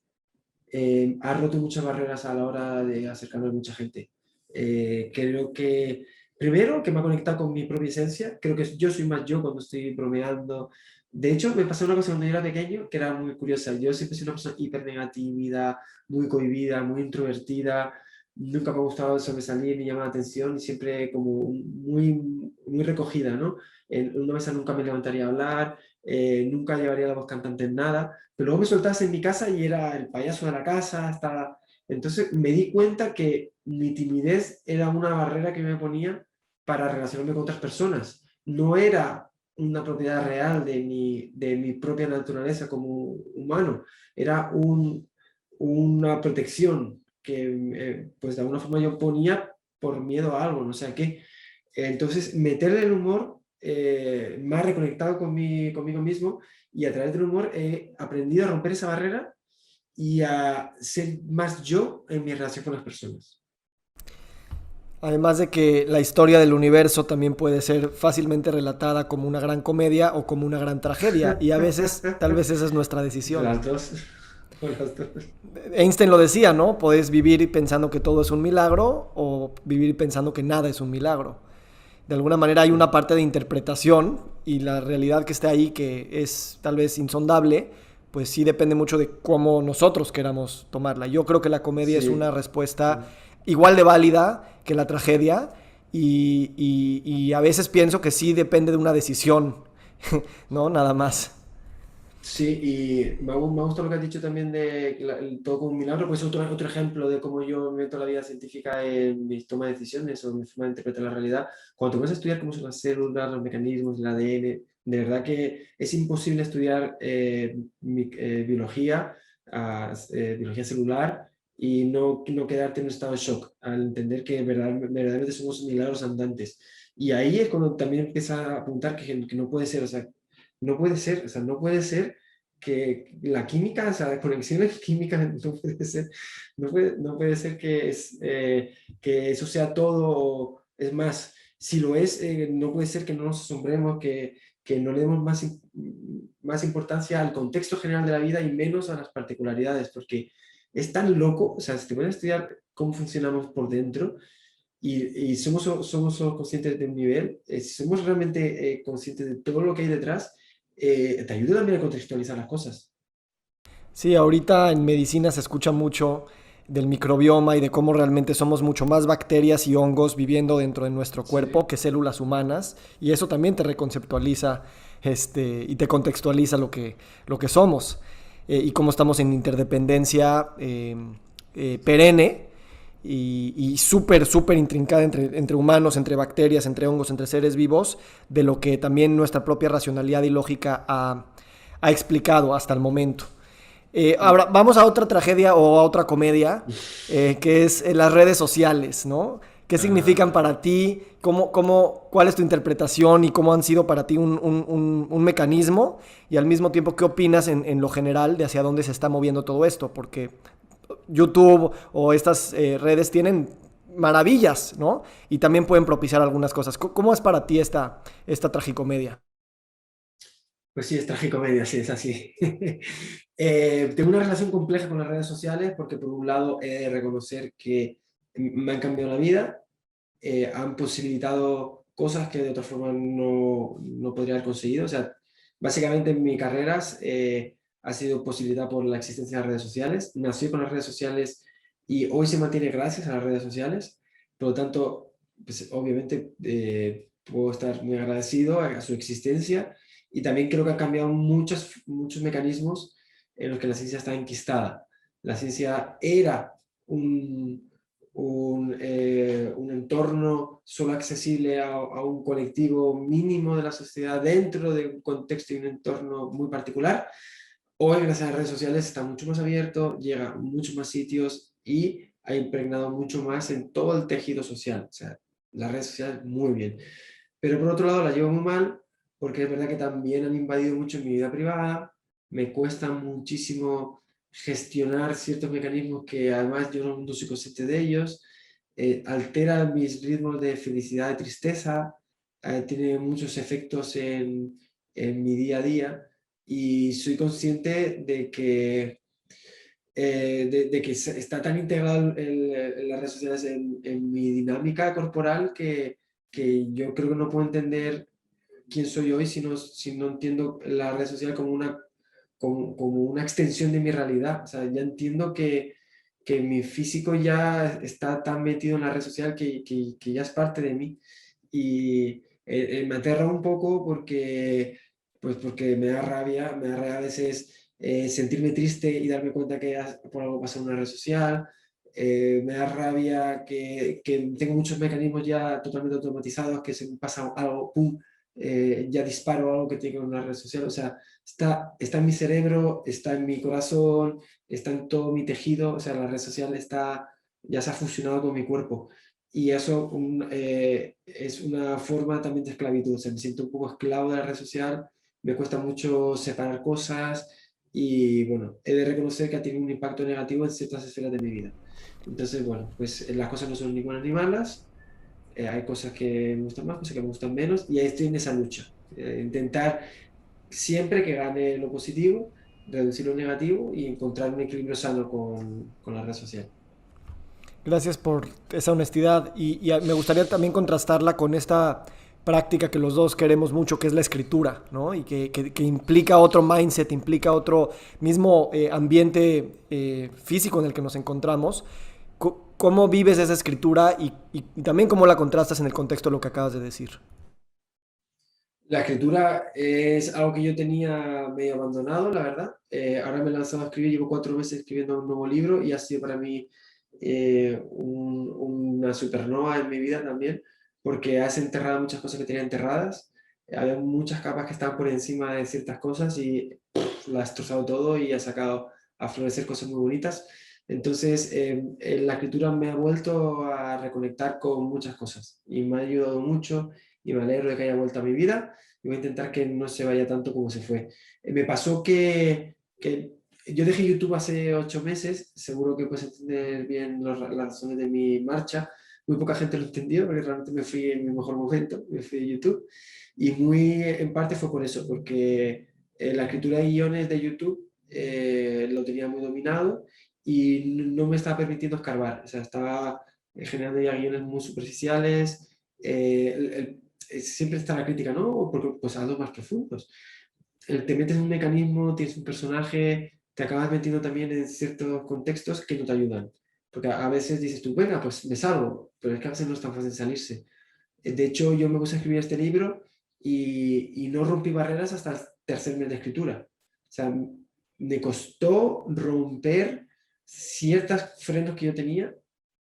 ha roto muchas barreras a la hora de acercarme a mucha gente. Creo que, primero, que me ha conectado con mi propia esencia. Creo que yo soy más yo cuando estoy bromeando. De hecho, me pasó una cosa cuando yo era pequeño que era muy curiosa. Yo siempre soy una persona hiper mega tímida, muy cohibida, muy introvertida. Nunca me ha gustado sobresalir ni llamar la atención y siempre como muy recogida, ¿no? En una mesa nunca me levantaría a hablar, nunca llevaría la voz cantante en nada, pero luego me soltabas en mi casa y era el payaso de la casa, estaba... Entonces me di cuenta que mi timidez era una barrera que me ponía para relacionarme con otras personas. No era una propiedad real de mi propia naturaleza como humano, era una protección que pues de alguna forma yo ponía por miedo a algo, no sé a qué. Entonces meterle el humor me ha reconectado conmigo mismo y a través del humor he aprendido a romper esa barrera y a ser más yo en mi relación con las personas. Además de que la historia del universo también puede ser fácilmente relatada como una gran comedia o como una gran tragedia. Y a veces, tal vez esa es nuestra decisión. Las dos. Las dos. Einstein lo decía, ¿no? Puedes vivir pensando que todo es un milagro o vivir pensando que nada es un milagro. De alguna manera hay una parte de interpretación y la realidad que está ahí, que es tal vez insondable, pues sí depende mucho de cómo nosotros queramos tomarla. Yo creo que la comedia es una respuesta igual de válida que la tragedia y a veces pienso que sí depende de una decisión, ¿no? Nada más. Sí, y me gusta lo que has dicho también de el todo como un milagro, pues otro ejemplo de cómo yo meto la vida científica en mis tomas de decisiones o mi forma de interpretar la realidad. Cuando te vas a estudiar cómo son las células, los mecanismos, el ADN, de verdad que es imposible estudiar biología, biología celular y no quedarte en un estado de shock al entender que verdaderamente somos milagros andantes. Y ahí es cuando también empieza a apuntar que no puede ser, o sea, no puede ser, o sea, no puede ser que la química, o sea, las conexiones químicas no puede ser, no puede ser que eso sea todo, es más, si lo es, no puede ser que no nos asombremos, que no le demos más importancia al contexto general de la vida y menos a las particularidades, porque es tan loco, o sea, si te pones a estudiar cómo funcionamos por dentro, y somos solo conscientes de un nivel, si somos realmente conscientes de todo lo que hay detrás, te ayuda también a contextualizar las cosas. Sí, ahorita en medicina se escucha mucho del microbioma y de cómo realmente somos mucho más bacterias y hongos viviendo dentro de nuestro Sí. cuerpo que células humanas, y eso también te reconceptualiza y te contextualiza lo que somos, y cómo estamos en interdependencia perenne y súper, súper intrincada entre humanos, entre bacterias, entre hongos, entre seres vivos, de lo que también nuestra propia racionalidad y lógica ha explicado hasta el momento. Ahora, vamos a otra tragedia o a otra comedia, que es las redes sociales, ¿no? ¿Qué significan Ah, para ti? ¿Cuál es tu interpretación y cómo han sido para ti un mecanismo? Y al mismo tiempo, ¿qué opinas en lo general de hacia dónde se está moviendo todo esto? Porque YouTube o estas redes tienen maravillas, ¿no? Y también pueden propiciar algunas cosas. ¿Cómo es para ti esta tragicomedia? pues sí, es tragicomedia, sí, es así. Tengo una relación compleja con las redes sociales porque por un lado he de reconocer que me han cambiado la vida, han posibilitado cosas que de otra forma no podría haber conseguido. O sea, básicamente en mi carrera ha sido posibilitada por la existencia de las redes sociales. Nací con las redes sociales y hoy se mantiene gracias a las redes sociales. Por lo tanto, pues, obviamente puedo estar muy agradecido a su existencia y también creo que ha cambiado muchos mecanismos en los que la ciencia está enquistada. La ciencia era un, un entorno solo accesible a un colectivo mínimo de la sociedad dentro de un contexto y un entorno muy particular. Hoy, gracias a las redes sociales, está mucho más abierto, llega a muchos más sitios y ha impregnado mucho más en todo el tejido social. O sea, las redes sociales muy bien. Pero por otro lado la llevo muy mal porque es verdad que también han invadido mucho mi vida privada, me cuesta muchísimo gestionar ciertos mecanismos que además yo no soy consciente de ellos, altera mis ritmos de felicidad y tristeza, tiene muchos efectos en mi día a día y soy consciente de que está tan integrado las redes sociales en mi dinámica corporal que yo creo que no puedo entender quién soy hoy si no entiendo la red social como una extensión de mi realidad. O sea, ya entiendo que mi físico ya está tan metido en la red social que ya es parte de mí. Y me aterra un poco porque me da rabia a veces sentirme triste y darme cuenta que por algo pasa en una red social. Me da rabia que tengo muchos mecanismos ya totalmente automatizados, que se me pasa algo, ¡pum! Ya disparo algo que tengo en una red social. O sea, está en mi cerebro, está en mi corazón, está en todo mi tejido. O sea, la red social ya se ha fusionado con mi cuerpo. Y eso es una forma también de esclavitud. O sea, me siento un poco esclavo de la red social, me cuesta mucho separar cosas y bueno, he de reconocer que ha tenido un impacto negativo en ciertas esferas de mi vida. Entonces, bueno, pues las cosas no son ni buenas ni malas, hay cosas que me gustan más, cosas que me gustan menos, y ahí estoy en esa lucha. Intentar siempre que gane lo positivo, reducir lo negativo y encontrar un equilibrio sano con la red social. Gracias por esa honestidad y me gustaría también contrastarla con esta práctica que los dos queremos mucho, que es la escritura, ¿no? Y que implica otro mindset, implica otro mismo ambiente físico en el que nos encontramos. cómo vives esa escritura y también cómo la contrastas en el contexto de lo que acabas de decir. La escritura es algo que yo tenía medio abandonado, la verdad. Ahora me he lanzado a escribir, llevo 4 meses escribiendo un nuevo libro y ha sido para mí una supernova en mi vida también, porque has enterrado muchas cosas que tenía enterradas. Había muchas capas que estaban por encima de ciertas cosas y lo has destrozado todo y has sacado a florecer cosas muy bonitas. Entonces, la escritura me ha vuelto a reconectar con muchas cosas y me ha ayudado mucho y me alegro de que haya vuelto a mi vida y voy a intentar que no se vaya tanto como se fue. Me pasó que yo dejé YouTube hace 8 meses, seguro que puedes entender bien las razones de mi marcha. Muy poca gente lo entendió porque realmente me fui en mi mejor momento, me fui de YouTube y muy en parte fue por eso, porque la escritura de guiones de YouTube lo tenía muy dominado y no me estaba permitiendo escarbar, o sea, estaba generando ya guiones muy superficiales. Siempre está la crítica, ¿no? Porque pues algo más profundos. Te metes en un mecanismo, tienes un personaje, te acabas metiendo también en ciertos contextos que no te ayudan. Porque a veces dices tú, venga, pues me salgo, pero es que a veces no es tan fácil salirse. De hecho, yo me puse a escribir este libro y no rompí barreras hasta el tercer mes de escritura. O sea, me costó romper ciertos frenos que yo tenía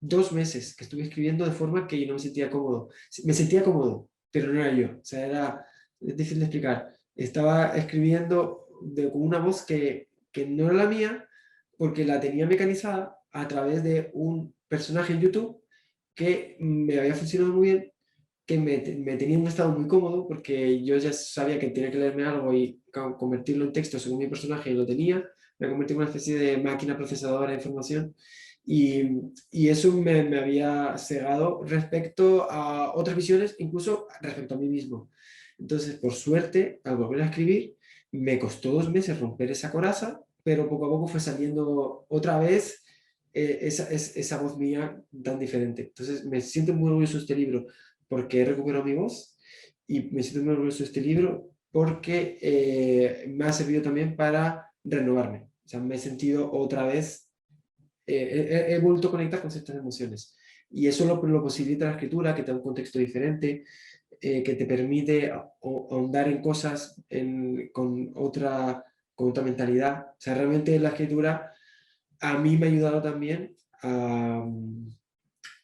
2 meses que estuve escribiendo de forma que yo no me sentía cómodo. Me sentía cómodo, pero no era yo. O sea, es difícil de explicar. Estaba escribiendo con una voz que no era la mía porque la tenía mecanizada a través de un personaje en YouTube que me había funcionado muy bien, que me tenía en un estado muy cómodo porque yo ya sabía que tenía que leerme algo y convertirlo en texto según mi personaje y lo tenía. Me convertí en una especie de máquina procesadora de información y, y eso me había cegado respecto a otras visiones, incluso respecto a mí mismo. Entonces, por suerte, al volver a escribir, me costó 2 meses romper esa coraza, pero poco a poco fue saliendo otra vez esa voz mía tan diferente. Entonces, me siento muy orgulloso de este libro porque he recuperado mi voz y me siento muy orgulloso de este libro porque me ha servido también para renovarme. O sea, me he sentido otra vez, he vuelto a conectar con ciertas emociones. Y eso lo posibilita la escritura, que te da un contexto diferente, que te permite ahondar en cosas con otra mentalidad. O sea, realmente la escritura a mí me ha ayudado también a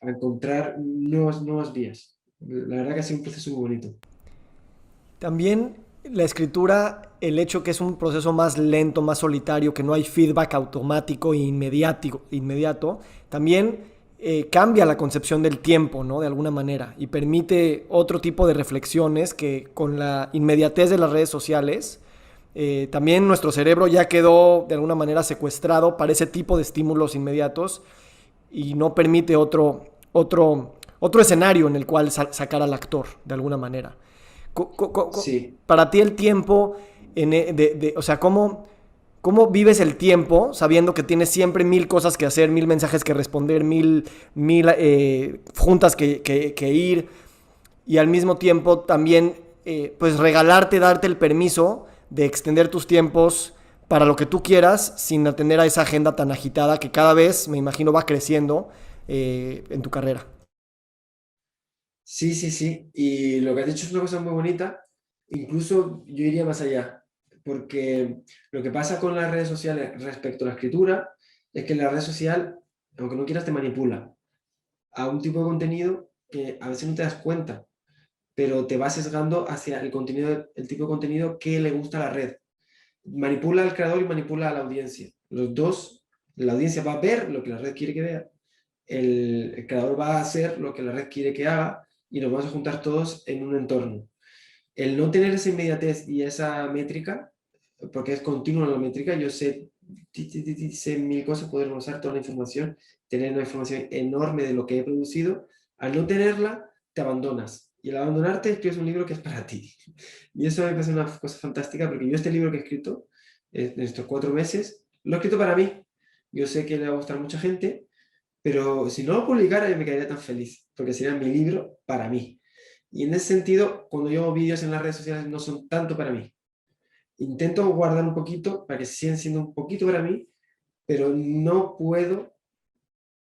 encontrar nuevas vías. La verdad que ha sido un proceso muy bonito. También la escritura, el hecho que es un proceso más lento, más solitario, que no hay feedback automático e inmediato, también cambia la concepción del tiempo, ¿no? De alguna manera, y permite otro tipo de reflexiones que con la inmediatez de las redes sociales, también nuestro cerebro ya quedó de alguna manera secuestrado para ese tipo de estímulos inmediatos y no permite otro escenario en el cual sacar al actor, de alguna manera. Sí. Para ti el tiempo, o sea, ¿cómo vives el tiempo sabiendo que tienes siempre 1000 cosas que hacer, 1000 mensajes que responder, mil juntas que ir y al mismo tiempo también pues darte el permiso de extender tus tiempos para lo que tú quieras sin atender a esa agenda tan agitada que cada vez, me imagino, va creciendo en tu carrera? Sí, sí, sí. Y lo que has dicho es una cosa muy bonita. Incluso yo iría más allá, porque lo que pasa con las redes sociales respecto a la escritura es que la red social, aunque no quieras, te manipula a un tipo de contenido que a veces no te das cuenta, pero te va sesgando hacia el contenido, el tipo de contenido que le gusta a la red. Manipula al creador y manipula a la audiencia. Los dos, la audiencia va a ver lo que la red quiere que vea, el creador va a hacer lo que la red quiere que haga y nos vamos a juntar todos en un entorno. El no tener esa inmediatez y esa métrica, porque es continua la métrica, yo sé 1000 cosas, poder usar toda la información, tener una información enorme de lo que he producido, al no tenerla, te abandonas. Y al abandonarte, escribes un libro que es para ti. Y eso me parece una cosa fantástica, porque yo este libro que he escrito, en estos 4 meses, lo he escrito para mí. Yo sé que le va a gustar a mucha gente, pero si no lo publicara yo me quedaría tan feliz, porque sería mi libro para mí. Y en ese sentido, cuando yo hago vídeos en las redes sociales no son tanto para mí. Intento guardar un poquito para que sigan siendo un poquito para mí, pero no puedo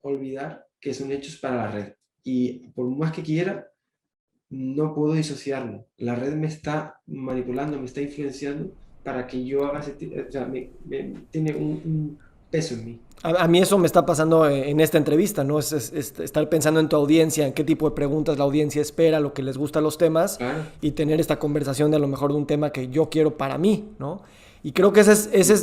olvidar que son hechos para la red. Y por más que quiera, no puedo disociarlo. La red me está manipulando, me está influenciando para que yo haga o sea, tiene un peso en mí. A mí eso me está pasando en esta entrevista, ¿no? Es estar pensando en tu audiencia, en qué tipo de preguntas la audiencia espera, lo que les gusta los temas, Claro. y tener esta conversación de a lo mejor de un tema que yo quiero para mí, ¿no? Y creo que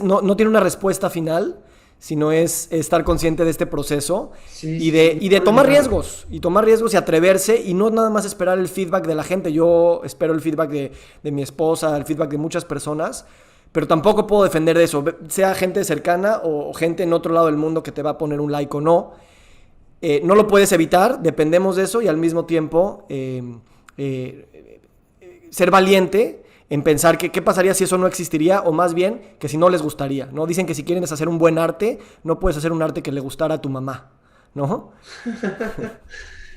no tiene una respuesta final, sino es estar consciente de este proceso Sí, y sí, de tomar riesgos, y atreverse, y no nada más esperar el feedback de la gente. Yo espero el feedback de mi esposa, el feedback de muchas personas, pero tampoco puedo defender de eso, sea gente cercana o gente en otro lado del mundo que te va a poner un like o no. No lo puedes evitar, dependemos de eso, y al mismo tiempo ser valiente en pensar que qué pasaría si eso no existiría, o más bien que si no les gustaría, ¿no? Dicen que si quieres hacer un buen arte, no puedes hacer un arte que le gustara a tu mamá, ¿no?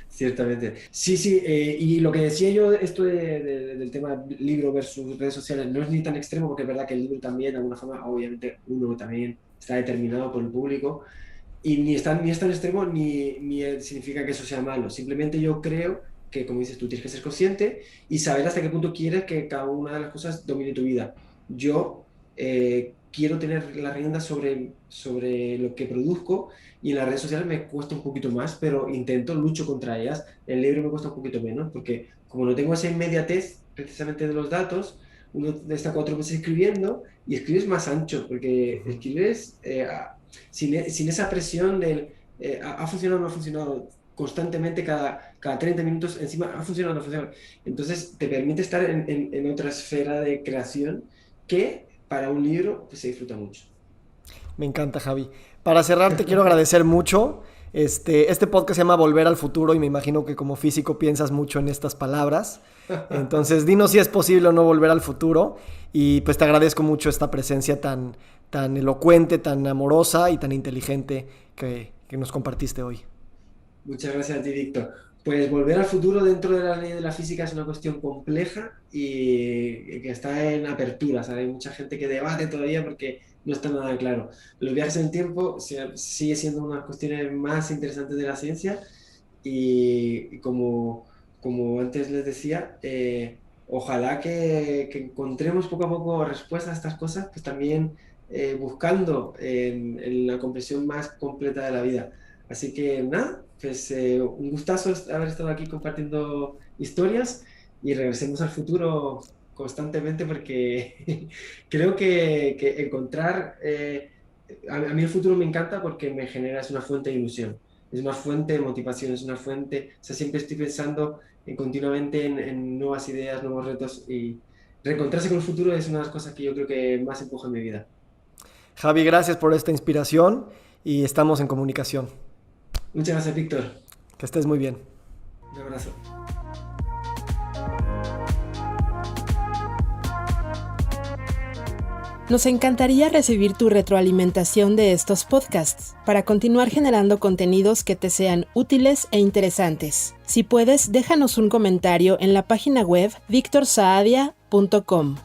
Ciertamente. Sí, sí, y lo que decía yo, esto del tema libro versus redes sociales, no es ni tan extremo, porque es verdad que el libro también, de alguna forma, obviamente uno también está determinado por el público, y ni es tan extremo ni significa que eso sea malo. Simplemente yo creo que, como dices tú, tienes que ser consciente y saber hasta qué punto quieres que cada una de las cosas domine tu vida. Yo quiero tener la rienda sobre lo que produzco, y en las redes sociales me cuesta un poquito más, pero lucho contra ellas. El libro me cuesta un poquito menos, porque como no tengo esa inmediatez precisamente de los datos, uno está 4 meses escribiendo y escribes más ancho, porque escribes sin esa presión del ha funcionado o no ha funcionado constantemente, cada 30 minutos, encima ha funcionado o no ha funcionado. Entonces te permite estar en otra esfera de creación que para un libro pues, se disfruta mucho. Me encanta, Javi. Para cerrar, te quiero agradecer mucho. Este podcast se llama Volver al Futuro, y me imagino que como físico piensas mucho en estas palabras. Entonces, dinos si es posible o no volver al futuro. Y pues te agradezco mucho esta presencia tan elocuente, tan amorosa y tan inteligente que nos compartiste hoy. Muchas gracias a ti, Víctor. Pues volver al futuro dentro de la ley de la física es una cuestión compleja y que está en apertura. ¿Sabes? Hay mucha gente que debate todavía porque no está nada claro. Los viajes en el tiempo sigue siendo una de las cuestiones más interesantes de la ciencia, y como antes les decía, ojalá que encontremos poco a poco respuestas a estas cosas, pues también buscando en la comprensión más completa de la vida. Así que nada, pues un gustazo haber estado aquí compartiendo historias, y regresemos al futuro constantemente, porque creo que encontrar... a mí el futuro me encanta porque me genera, es una fuente de ilusión, es una fuente de motivación, es una fuente, o sea, siempre estoy pensando continuamente en nuevas ideas, nuevos retos, y reencontrarse con el futuro es una de las cosas que yo creo que más empuja en mi vida. Javi, gracias por esta inspiración, y estamos en comunicación. Muchas gracias, Víctor. Que estés muy bien. Un abrazo. Nos encantaría recibir tu retroalimentación de estos podcasts para continuar generando contenidos que te sean útiles e interesantes. Si puedes, déjanos un comentario en la página web victorsaadia.com.